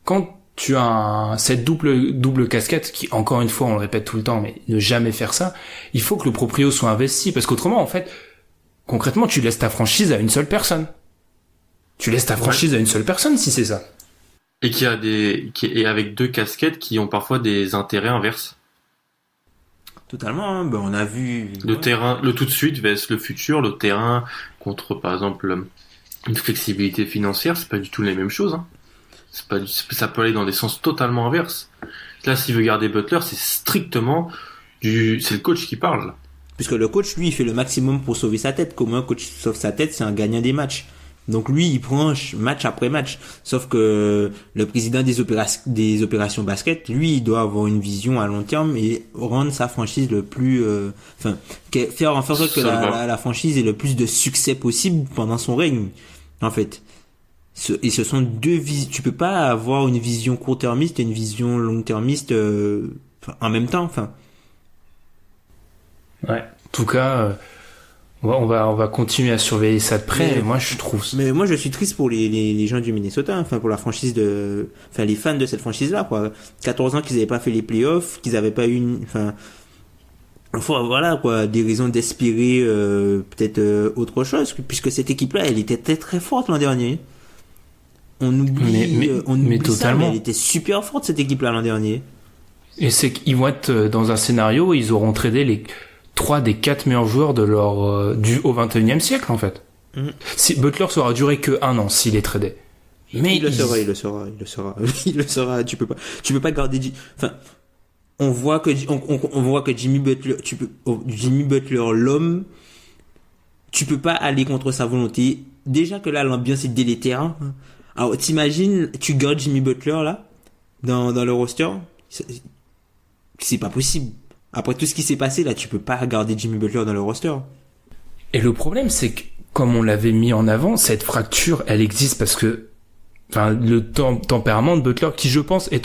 quand tu as cette double casquette, qui, encore une fois, on le répète tout le temps, mais ne jamais faire ça, il faut que le proprio soit investi, parce qu'autrement, en fait, concrètement, tu laisses ta franchise à une seule personne. Tu laisses ta franchise à une seule personne si c'est ça. Et et avec deux casquettes qui ont parfois des intérêts inverses. Totalement, hein. Ben, on a vu terrain, le tout de suite vs le futur, le terrain contre, par exemple, une flexibilité financière, c'est pas du tout les mêmes choses, hein. Ça peut aller dans des sens totalement inverses. Là, s'il veut garder Butler, c'est strictement c'est le coach qui parle. Puisque le coach, lui, il fait le maximum pour sauver sa tête. Comment un coach sauve sa tête, c'est un gagnant des matchs. Donc lui, il prend match après match. Sauf que le président des opérations basket, lui, il doit avoir une vision à long terme et rendre sa franchise le plus, faire en sorte que la franchise ait le plus de succès possible pendant son règne, en fait. Et ce sont deux visions. Tu peux pas avoir une vision court-termiste et une vision long-termiste en même temps. Enfin. Ouais. En tout cas, on va continuer à surveiller ça de près. Mais moi, je trouve. Mais moi, je suis triste pour les gens du Minnesota. Enfin, pour la franchise les fans de cette franchise-là, quoi. 14 ans qu'ils avaient pas fait les playoffs, qu'ils avaient pas eu voilà, quoi, des raisons d'espérer peut-être autre chose, puisque cette équipe-là, elle était très très forte l'an dernier. On oublie totalement. Ça, mais elle était super forte cette équipe-là l'an dernier. Et c'est qu'ils vont être dans un scénario où ils auront tradé les 3 des 4 meilleurs joueurs de leur au 21e siècle, en fait. Si Butler saura durer que 1 an s'il est tradé. Mais il le sera. Tu peux pas garder. Enfin, on voit que Jimmy Butler l'homme, tu peux pas aller contre sa volonté. Déjà que là l'ambiance est délétère. Hein. Alors t'imagines, tu gardes Jimmy Butler là dans le roster, c'est pas possible. Après tout ce qui s'est passé là, tu peux pas garder Jimmy Butler dans le roster. Et le problème, c'est que comme on l'avait mis en avant, cette fracture, elle existe parce que, le tempérament de Butler, qui je pense est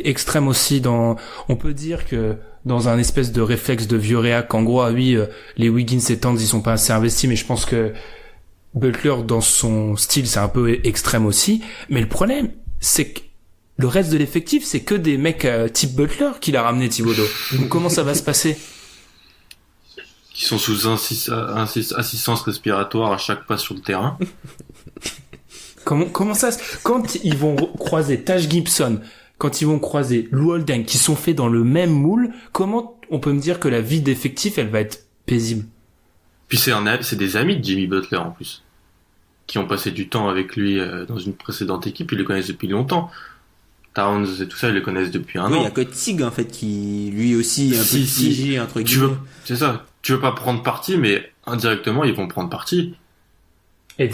extrême aussi on peut dire que dans un espèce de réflexe de vieux réac, en gros, les Wiggins et Towns, ils sont pas assez investis, mais je pense que Butler, dans son style, c'est un peu extrême aussi. Mais le problème, c'est que le reste de l'effectif, c'est que des mecs type Butler qu'il a ramené Thibodeau. Donc comment ça va se passer? Qui sont sous assistance respiratoire à chaque pas sur le terrain. Comment ça quand ils vont croiser Taj Gibson, quand ils vont croiser Lou Holden, qui sont faits dans le même moule, comment on peut me dire que la vie d'effectif, elle va être paisible? Puis c'est des amis de Jimmy Butler en plus, qui ont passé du temps avec lui dans une précédente équipe. Ils le connaissent depuis longtemps. Towns et tout ça, ils le connaissent depuis un an. Il y a que Tig en fait qui lui aussi est un peu piégé entre guillemets. C'est ça. Tu veux pas prendre parti, mais indirectement ils vont prendre parti. Et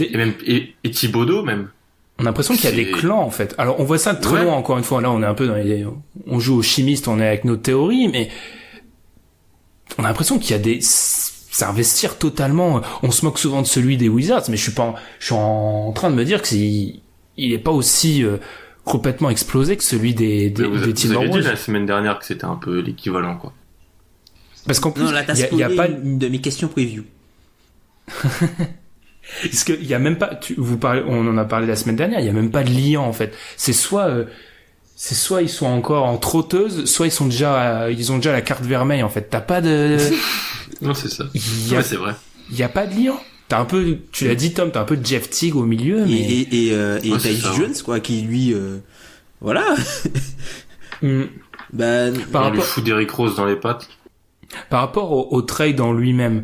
Thibodeau même. On a l'impression qu'il y a des clans en fait. Alors on voit ça de très loin encore une fois. Là on est un peu on joue aux chimistes, on est avec nos théories, mais on a l'impression qu'il y a c'est investir totalement. On se moque souvent de celui des Wizards, mais je suis en train de me dire que il est pas aussi complètement explosé que celui des Timberwolves. Vous avez dit la semaine dernière que c'était un peu l'équivalent, quoi. Parce qu'en plus, il y a pas une de mes questions preview. Parce qu'il y a même pas, on en a parlé la semaine dernière, il y a même pas de liant, en fait. C'est soit c'est soit ils sont encore en trotteuse, soit ils ont déjà la carte vermeille, en fait. T'as pas de... Non, c'est ça. Ouais, c'est vrai. Il y a pas de lien. T'as un peu, tu l'as dit, Tom, t'as un peu Jeff Teague au milieu, mais... Et c'est Tyus ça. Jones, quoi, qui lui, voilà. Ben, On lui fout d'Eric Rose dans les pattes. Par rapport au trade en lui-même,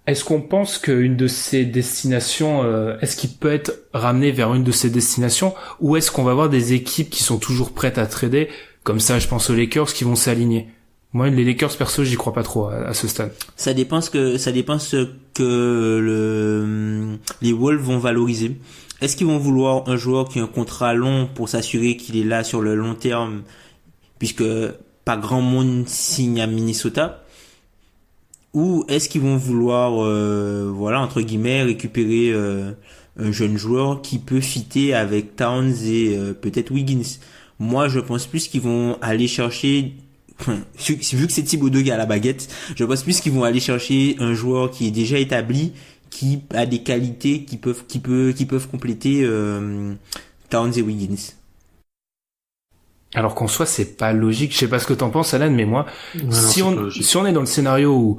est-ce qu'on pense qu'une de ces destinations, est-ce qu'il peut être ramené vers une de ces destinations, ou est-ce qu'on va avoir des équipes qui sont toujours prêtes à trader, comme ça je pense aux Lakers, qui vont s'aligner? Moi, les Lakers, perso, j'y crois pas trop à ce stade. ça dépend ce que les Wolves vont valoriser. Est-ce qu'ils vont vouloir un joueur qui a un contrat long pour s'assurer qu'il est là sur le long terme, puisque pas grand monde signe à Minnesota? Ou est-ce qu'ils vont vouloir, voilà, entre guillemets, récupérer un jeune joueur qui peut fitter avec Towns et peut-être Wiggins? Moi, je pense plus qu'ils vont aller chercher, vu que c'est Thibodeau qui a la baguette, je pense plus qu'ils vont aller chercher un joueur qui est déjà établi, qui a des qualités qui peuvent compléter Towns et Wiggins. Alors qu'en soi, c'est pas logique. Je sais pas ce que t'en penses, Alan, mais moi, si on est dans le scénario où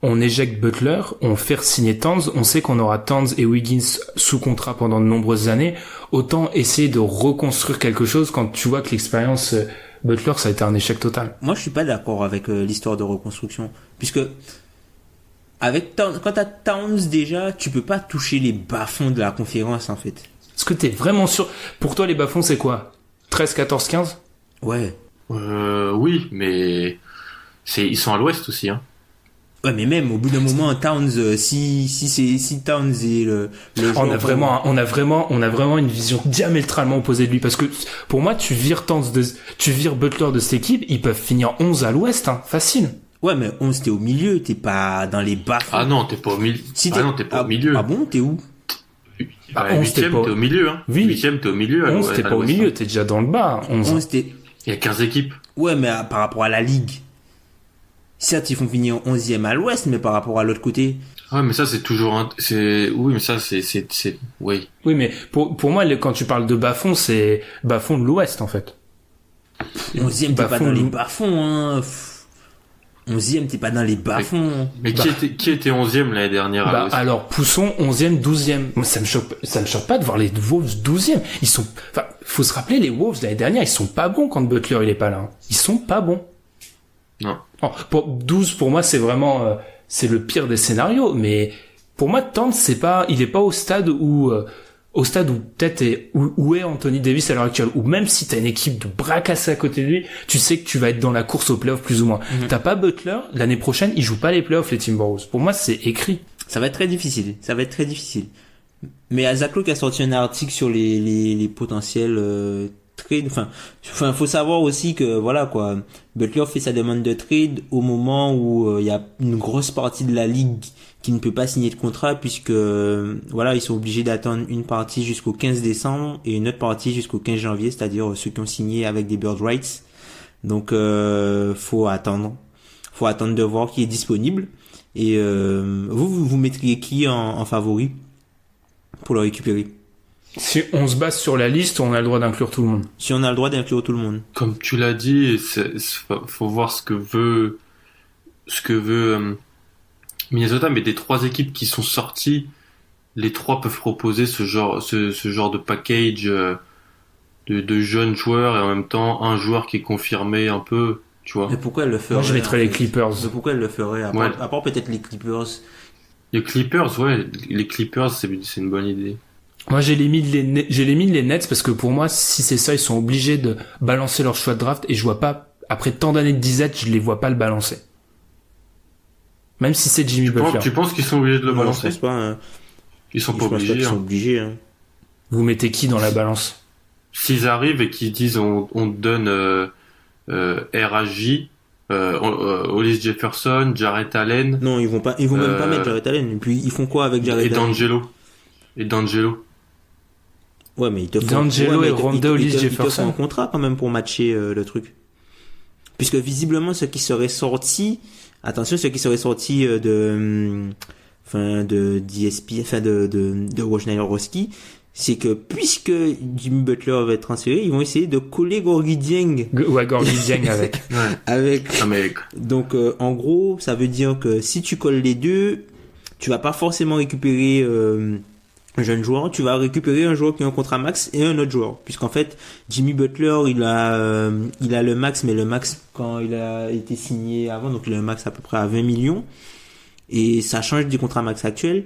on éjecte Butler, on fait signer Towns, on sait qu'on aura Towns et Wiggins sous contrat pendant de nombreuses années, autant essayer de reconstruire quelque chose quand tu vois que l'expérience Butler, ça a été un échec total. Moi, je suis pas d'accord avec l'histoire de reconstruction, puisque avec Towns, quand t'as Towns déjà, tu peux pas toucher les bas-fonds de la conférence, en fait. Est-ce que t'es vraiment sûr? Pour toi, les bas-fonds, c'est quoi? 13, 14, 15? Ouais. Oui, mais ils sont à l'ouest aussi, hein. Ouais, mais même au bout d'un moment, Towns, si Towns est le joueur, On a vraiment une vision diamétralement opposée de lui, parce que pour moi, tu vires Butler de cette équipe, ils peuvent finir 11 à l'ouest, hein, facile. Ouais, mais 11, t'es au milieu, t'es pas dans les bas. Ah non, t'es pas au milieu. T'es pas au milieu. Ah bon, t'es où? Bah, 11, t'es au milieu, hein. Oui. 8ème, t'es au milieu. 11, t'es pas au milieu, t'es déjà dans le bas. 11, t'es... Il y a 15 équipes. Ouais, mais par rapport à la ligue. Certes, ils font finir 11e à l'ouest, mais par rapport à l'autre côté. Ouais, mais ça, c'est toujours oui, mais ça, oui. Oui, mais pour moi, quand tu parles de bas-fond, c'est bas-fond de l'ouest, en fait. 11e, t'es pas dans les bas-fonds, hein. 11e, t'es pas dans les bas-fonds. Mais qui était 11e l'année dernière à l'ouest? Alors, Pousson, 11e, 12e. Moi, ça me choque pas de voir les Wolves 12e. Faut se rappeler, les Wolves l'année dernière, ils sont pas bons quand Butler, il est pas là. Hein. Ils sont pas bons. Non. Oh, 12, pour moi, c'est vraiment, c'est le pire des scénarios, mais pour moi, Towns, il est pas au stade où peut-être où est Anthony Davis à l'heure actuelle, ou même si t'as une équipe de bras cassés à côté de lui, tu sais que tu vas être dans la course aux playoffs plus ou moins. Mm-hmm. T'as pas Butler, l'année prochaine, ils jouent pas les playoffs, les Timberwolves. Pour moi, c'est écrit. Ça va être très difficile. Mais Zach Lowe a sorti un article sur les potentiels, trade. Enfin, faut savoir aussi que voilà quoi, Butler fait sa demande de trade au moment où il y a une grosse partie de la ligue qui ne peut pas signer de contrat, puisque voilà, ils sont obligés d'attendre une partie jusqu'au 15 décembre et une autre partie jusqu'au 15 janvier, c'est-à-dire ceux qui ont signé avec des bird rights. Donc faut attendre de voir qui est disponible. Et vous mettriez qui en favori pour le récupérer? Si on se base sur la liste, on a le droit d'inclure tout le monde. Si on a le droit d'inclure tout le monde. Comme tu l'as dit, faut voir ce que veut Minnesota, mais des 3 équipes qui sont sorties, les 3 peuvent proposer ce genre de package de jeunes joueurs et en même temps un joueur qui est confirmé un peu, tu vois. Mais pourquoi elle le ferait? Moi, je mettrais les Clippers. Mais pourquoi elle le ferait? À part peut-être les Clippers. Les Clippers, ouais, les Clippers, c'est une bonne idée. Moi, j'ai les mis les Nets parce que pour moi, si c'est ça, ils sont obligés de balancer leur choix de draft et je vois pas, après tant d'années de disette, je les vois pas le balancer. Même si c'est Jimmy Butler. Tu penses qu'ils sont obligés de le balancer? Je pense pas, hein. Ils sont pas obligés. Ils sont obligés, hein. Vous mettez qui dans la balance? S'ils arrivent et qu'ils disent on te donne RHJ, Hollis Jefferson, Jarrett Allen. Non, ils vont même pas mettre Jarrett Allen. Et puis ils font quoi avec Jarrett Allen? Et D'Angelo. Ouais, mais ils te font D'Angelo et Ronda Hollis Jefferson. Ils te font un contrat quand même pour matcher le truc. Puisque visiblement ce qui serait sorti de d'ESP, de Wojnarowski, c'est que puisque Jimmy Butler va être transféré, ils vont essayer de coller Gorgui Dieng. Gorgui Dieng avec. Avec. Donc, en gros, ça veut dire que si tu colles les deux, tu vas pas forcément récupérer un jeune joueur, tu vas récupérer un joueur qui a un contrat max et un autre joueur. Puisqu'en fait, Jimmy Butler, il a le max, mais le max quand il a été signé avant, donc il a un max à peu près à 20 millions. Et ça change du contrat max actuel.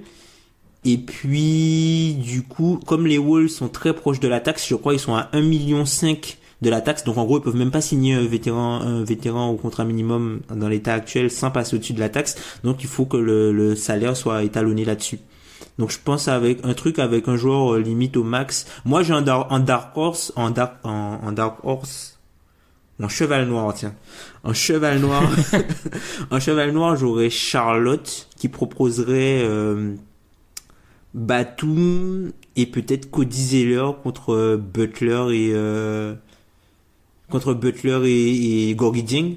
Et puis, du coup, comme les Wolves sont très proches de la taxe, je crois ils sont à 1,5 million de la taxe. Donc en gros, ils peuvent même pas signer un vétéran au contrat minimum dans l'état actuel sans passer au-dessus de la taxe. Donc il faut que le salaire soit étalonné là-dessus. Donc je pense avec un joueur limite au max. Moi j'ai en dark horse, en cheval noir, tiens. En cheval noir, j'aurais Charlotte qui proposerait Batum et peut-être Cody Zeller contre Butler et Gorgui Dieng.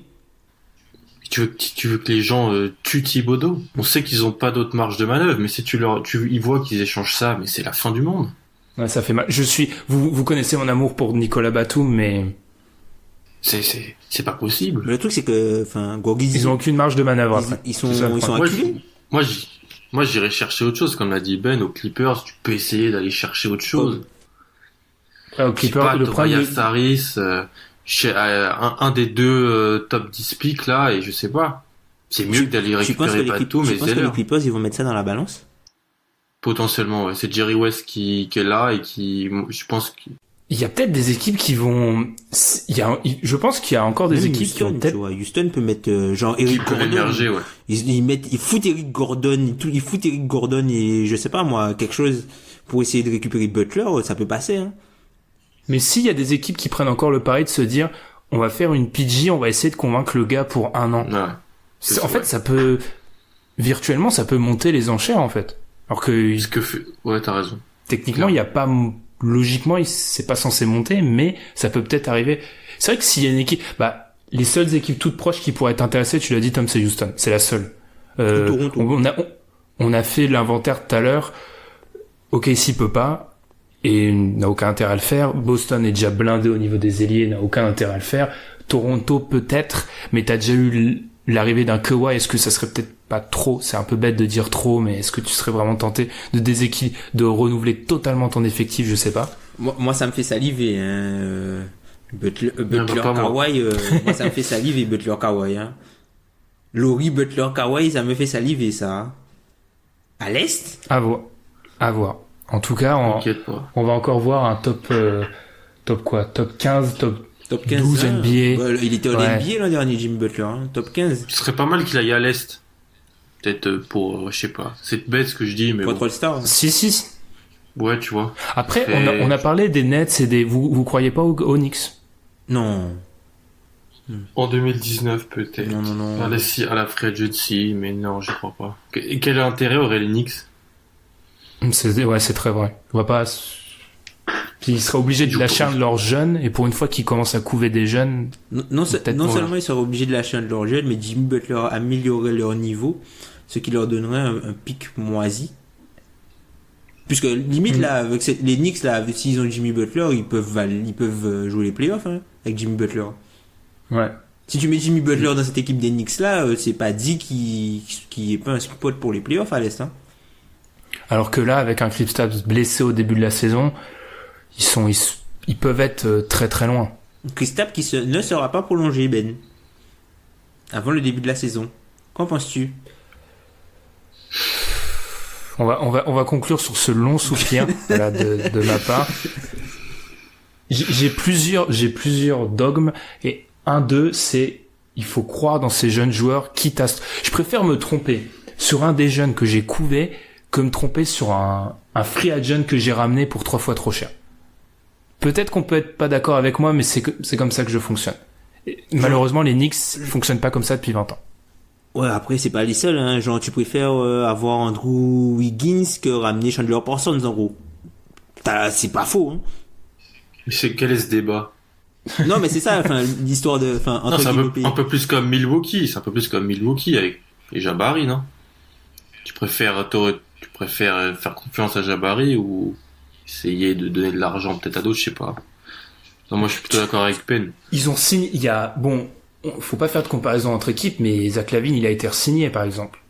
Tu veux que les gens tuent Thibodeau? On sait qu'ils ont pas d'autre marge de manœuvre, mais si ils voient qu'ils échangent ça, mais c'est la fin du monde. Ouais, ça fait mal. Vous connaissez mon amour pour Nicolas Batum, mais c'est pas possible. Le truc c'est que, Gorgui Dieng, ils ont aucune marge de manœuvre après. Ils sont acculés. Moi, j'irais chercher autre chose, comme l'a dit Ben, aux Clippers, tu peux essayer d'aller chercher autre chose. Ouais, aux Clippers, le problème. Tobias Harris, un des deux top 10 picks là, et je sais pas. C'est mieux que d'aller récupérer Batum et Zeller. Tu penses que les Clippers, ils vont mettre ça dans la balance? Potentiellement, ouais. C'est Jerry West qui est là et je pense il y a peut-être des équipes qui vont, je pense qu'il y a encore des équipes Houston, qui vont peut-être. Houston peut mettre genre Eric Gordon. Émerger, ouais. Ils foutent Eric Gordon, et je sais pas moi, quelque chose pour essayer de récupérer Butler, ça peut passer, hein. Mais s'il y a des équipes qui prennent encore le pari de se dire, on va faire une PG, on va essayer de convaincre le gars pour 1 an. Ouais. En fait, ça peut, virtuellement, ça peut monter les enchères, en fait. Alors que, ouais, t'as raison. Techniquement, il y a pas, logiquement, c'est pas censé monter, mais ça peut peut-être arriver. C'est vrai que s'il y a une équipe, les seules équipes toutes proches qui pourraient être intéressées, tu l'as dit, Tom, c'est Houston. C'est la seule. Toronto. On a fait l'inventaire tout à l'heure. OKC peut pas. Et n'a aucun intérêt à le faire. Boston est déjà blindé au niveau des ailiers, n'a aucun intérêt à le faire. Toronto peut-être, mais t'as déjà eu l'arrivée d'un Kawhi. Est-ce que ça serait peut-être pas trop? C'est un peu bête de dire trop, mais est-ce que tu serais vraiment tenté de renouveler totalement ton effectif? Je sais pas. Moi ça me fait saliver, hein. Butler Kawhi, moi ça me fait saliver Butler Kawhi, hein. Laurie Butler Kawhi, ça me fait saliver ça. À l'Est? À voir. En tout cas, on va encore voir un top 15, top 15, 12 NBA. Il était au NBA l'an dernier, Jimmy Butler, hein. Top 15. Ce serait pas mal qu'il aille à l'Est. Peut-être pour, je sais pas. C'est bête ce que je dis, mais pour être All-Star. Si. Ouais, tu vois. Après, on a parlé des Nets et vous croyez pas aux Knicks? Non. En 2019, peut-être. Non. À la free agency, mais non, je crois pas. Quel intérêt auraient les Knicks? C'est très vrai. On va pas. Puis ils seraient obligés de lâcher un de leurs jeunes, et pour une fois qu'ils commencent à couver des jeunes. Non seulement ils seraient obligés de lâcher un de leurs jeunes, mais Jimmy Butler améliorerait leur niveau, ce qui leur donnerait un pic moisi. Puisque limite là, avec les Knicks là, s'ils ont Jimmy Butler, ils peuvent jouer les playoffs, hein, avec Jimmy Butler. Ouais. Si tu mets Jimmy Butler dans cette équipe des Knicks là, c'est pas dit qu'il est pas un spot pour les playoffs à l'Est, hein. Alors que là, avec un Kristaps blessé au début de la saison, ils peuvent être très très loin. Kristaps qui ne sera pas prolongé, Ben, avant le début de la saison. Qu'en penses-tu? On va conclure sur ce long soupir là, de ma part. J'ai plusieurs dogmes, et un d'eux, c'est il faut croire dans ces jeunes joueurs, quitte à... Je préfère me tromper sur un des jeunes que j'ai couvé que me tromper sur un free agent que j'ai ramené pour 3 fois trop cher. Peut-être qu'on peut être pas d'accord avec moi, mais c'est comme ça que je fonctionne. Et malheureusement, les Knicks fonctionnent pas comme ça depuis 20 ans. Ouais, après, c'est pas les seuls, hein. Genre, tu préfères avoir Andrew Wiggins que ramener Chandler Parsons, en gros. C'est pas faux, hein. Quel est ce débat? Non, mais c'est ça, l'histoire de... Non, c'est un peu plus comme Milwaukee. C'est un peu plus comme Milwaukee avec les Jabari, non? Tu préfères faire confiance à Jabari ou essayer de donner de l'argent peut-être à d'autres, je sais pas. Non, moi je suis plutôt d'accord avec Penn. Ils ont signé, faut pas faire de comparaison entre équipes, mais Zach LaVine, il a été re-signé, par exemple.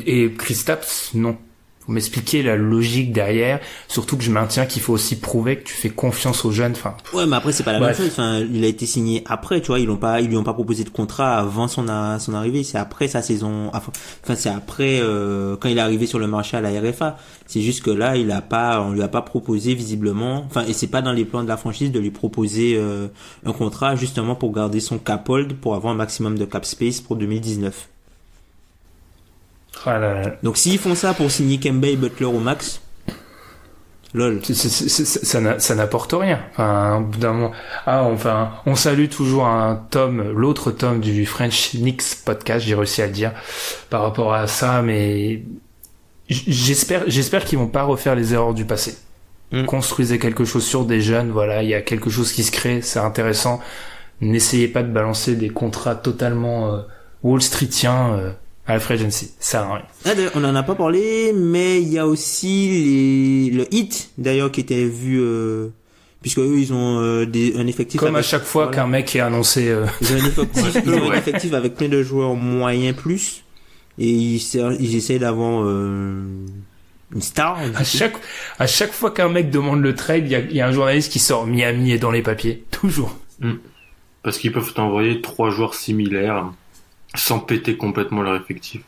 Et Kristaps, non. Faut m'expliquer la logique derrière, surtout que je maintiens qu'il faut aussi prouver que tu fais confiance aux jeunes, Ouais, mais après, c'est pas la même chose. Il a été signé après, tu vois, ils lui ont pas proposé de contrat avant son arrivée, c'est après sa saison, c'est après, quand il est arrivé sur le marché à la RFA. C'est juste que là, on lui a pas proposé visiblement, et c'est pas dans les plans de la franchise de lui proposer, un contrat justement pour garder son cap hold, pour avoir un maximum de cap space pour 2019. Donc s'ils font ça pour signer Kemba et Butler au max, lol. Ça n'apporte rien. Au bout d'un moment. On salue toujours l'autre Tom du French Knicks podcast, j'ai réussi à le dire, par rapport à ça, mais j'espère qu'ils vont pas refaire les erreurs du passé. Construisez quelque chose sur des jeunes, voilà, il y a quelque chose qui se crée, c'est intéressant. N'essayez pas de balancer des contrats totalement Wall Streetiens à la free agency, ça sert à rien. On en a pas parlé, mais il y a aussi le Heat d'ailleurs qui était vu, puisque eux ils ont un effectif. Comme à chaque fois qu'un mec est annoncé. Ils ont un effectif avec plein de joueurs moyens plus, et ils essayent d'avoir une star. À chaque fois qu'un mec demande le trade, il y a un journaliste qui sort Miami est dans les papiers, toujours. Parce qu'ils peuvent t'envoyer 3 joueurs similaires sans péter complètement leur effectif.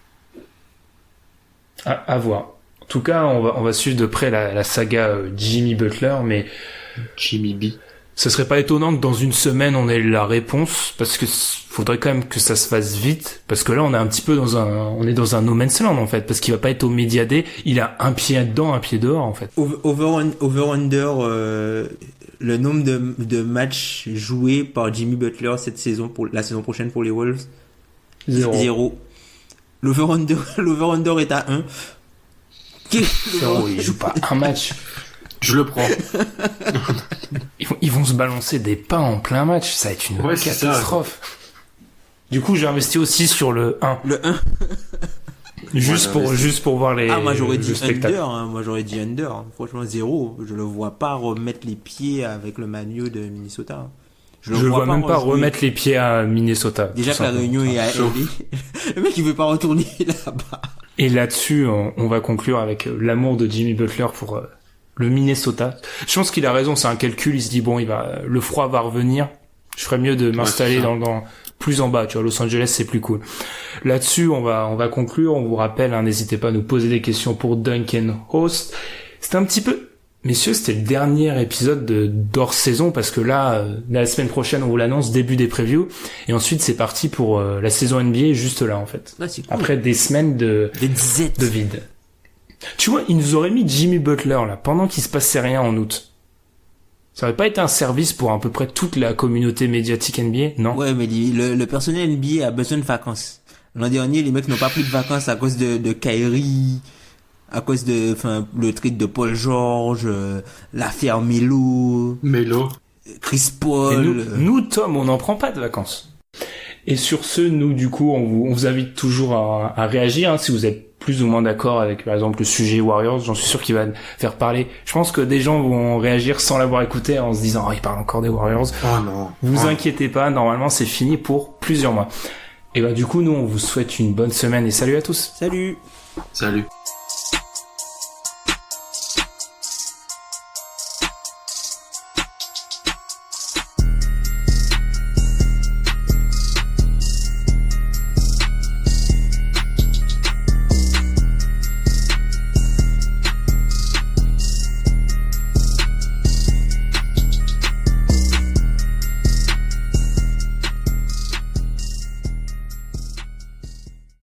À voir. En tout cas, on va suivre de près la saga Jimmy Butler, mais Jimmy B. Ce serait pas étonnant que dans une semaine on ait la réponse, parce que faudrait quand même que ça se fasse vite, parce que là on est un petit peu dans un no man's land en fait, parce qu'il va pas être au Media Day, il a un pied dedans, un pied dehors en fait. Over-under, le nombre de matchs joués par Jimmy Butler cette saison, pour la saison prochaine pour les Wolves. 0. L'over-under est à 1. 0, il joue pas un match. Je le prends. Ils vont se balancer des pains en plein match, ça va être une catastrophe. Du coup, j'ai investi aussi sur le 1. Le 1. Juste pour voir les moi j'aurais dit under, moi j'aurais dit under. Franchement 0, je le vois pas remettre les pieds avec le maillot de Minnesota. Je vois même pas remettre les pieds à Minnesota. Déjà que la réunion est à LA. Le mec il veut pas retourner là-bas. Et là-dessus, on va conclure avec l'amour de Jimmy Butler pour le Minnesota. Je pense qu'il a raison, c'est un calcul, il se dit le froid va revenir. Je ferais mieux de m'installer dans plus en bas, tu vois, Los Angeles c'est plus cool. Là-dessus, on va conclure, on vous rappelle, n'hésitez pas à nous poser des questions pour Duncan Host. C'était un petit peu, messieurs, c'était le dernier épisode d'hors saison, parce que là, la semaine prochaine, on vous l'annonce, début des previews, et ensuite c'est parti pour la saison NBA, juste là en fait. C'est cool. Après des semaines de vide. Tu vois, ils nous auraient mis Jimmy Butler là, pendant qu'il se passait rien en août. Ça aurait pas été un service pour à peu près toute la communauté médiatique NBA, non? Ouais, mais le personnel NBA a besoin de vacances. L'an dernier, les mecs n'ont pas pris de vacances à cause de Kyrie, à cause de, le trade de Paul George, l'affaire Melo, Chris Paul. Et nous, Tom, on n'en prend pas de vacances. Et sur ce, nous, du coup, on vous invite toujours à réagir, si vous êtes plus ou moins d'accord avec, par exemple, le sujet Warriors. J'en suis sûr qu'il va faire parler. Je pense que des gens vont réagir sans l'avoir écouté en se disant, il parle encore des Warriors. Oh non. Vous inquiétez pas, normalement, c'est fini pour plusieurs mois. Et du coup, nous, on vous souhaite une bonne semaine et salut à tous. Salut.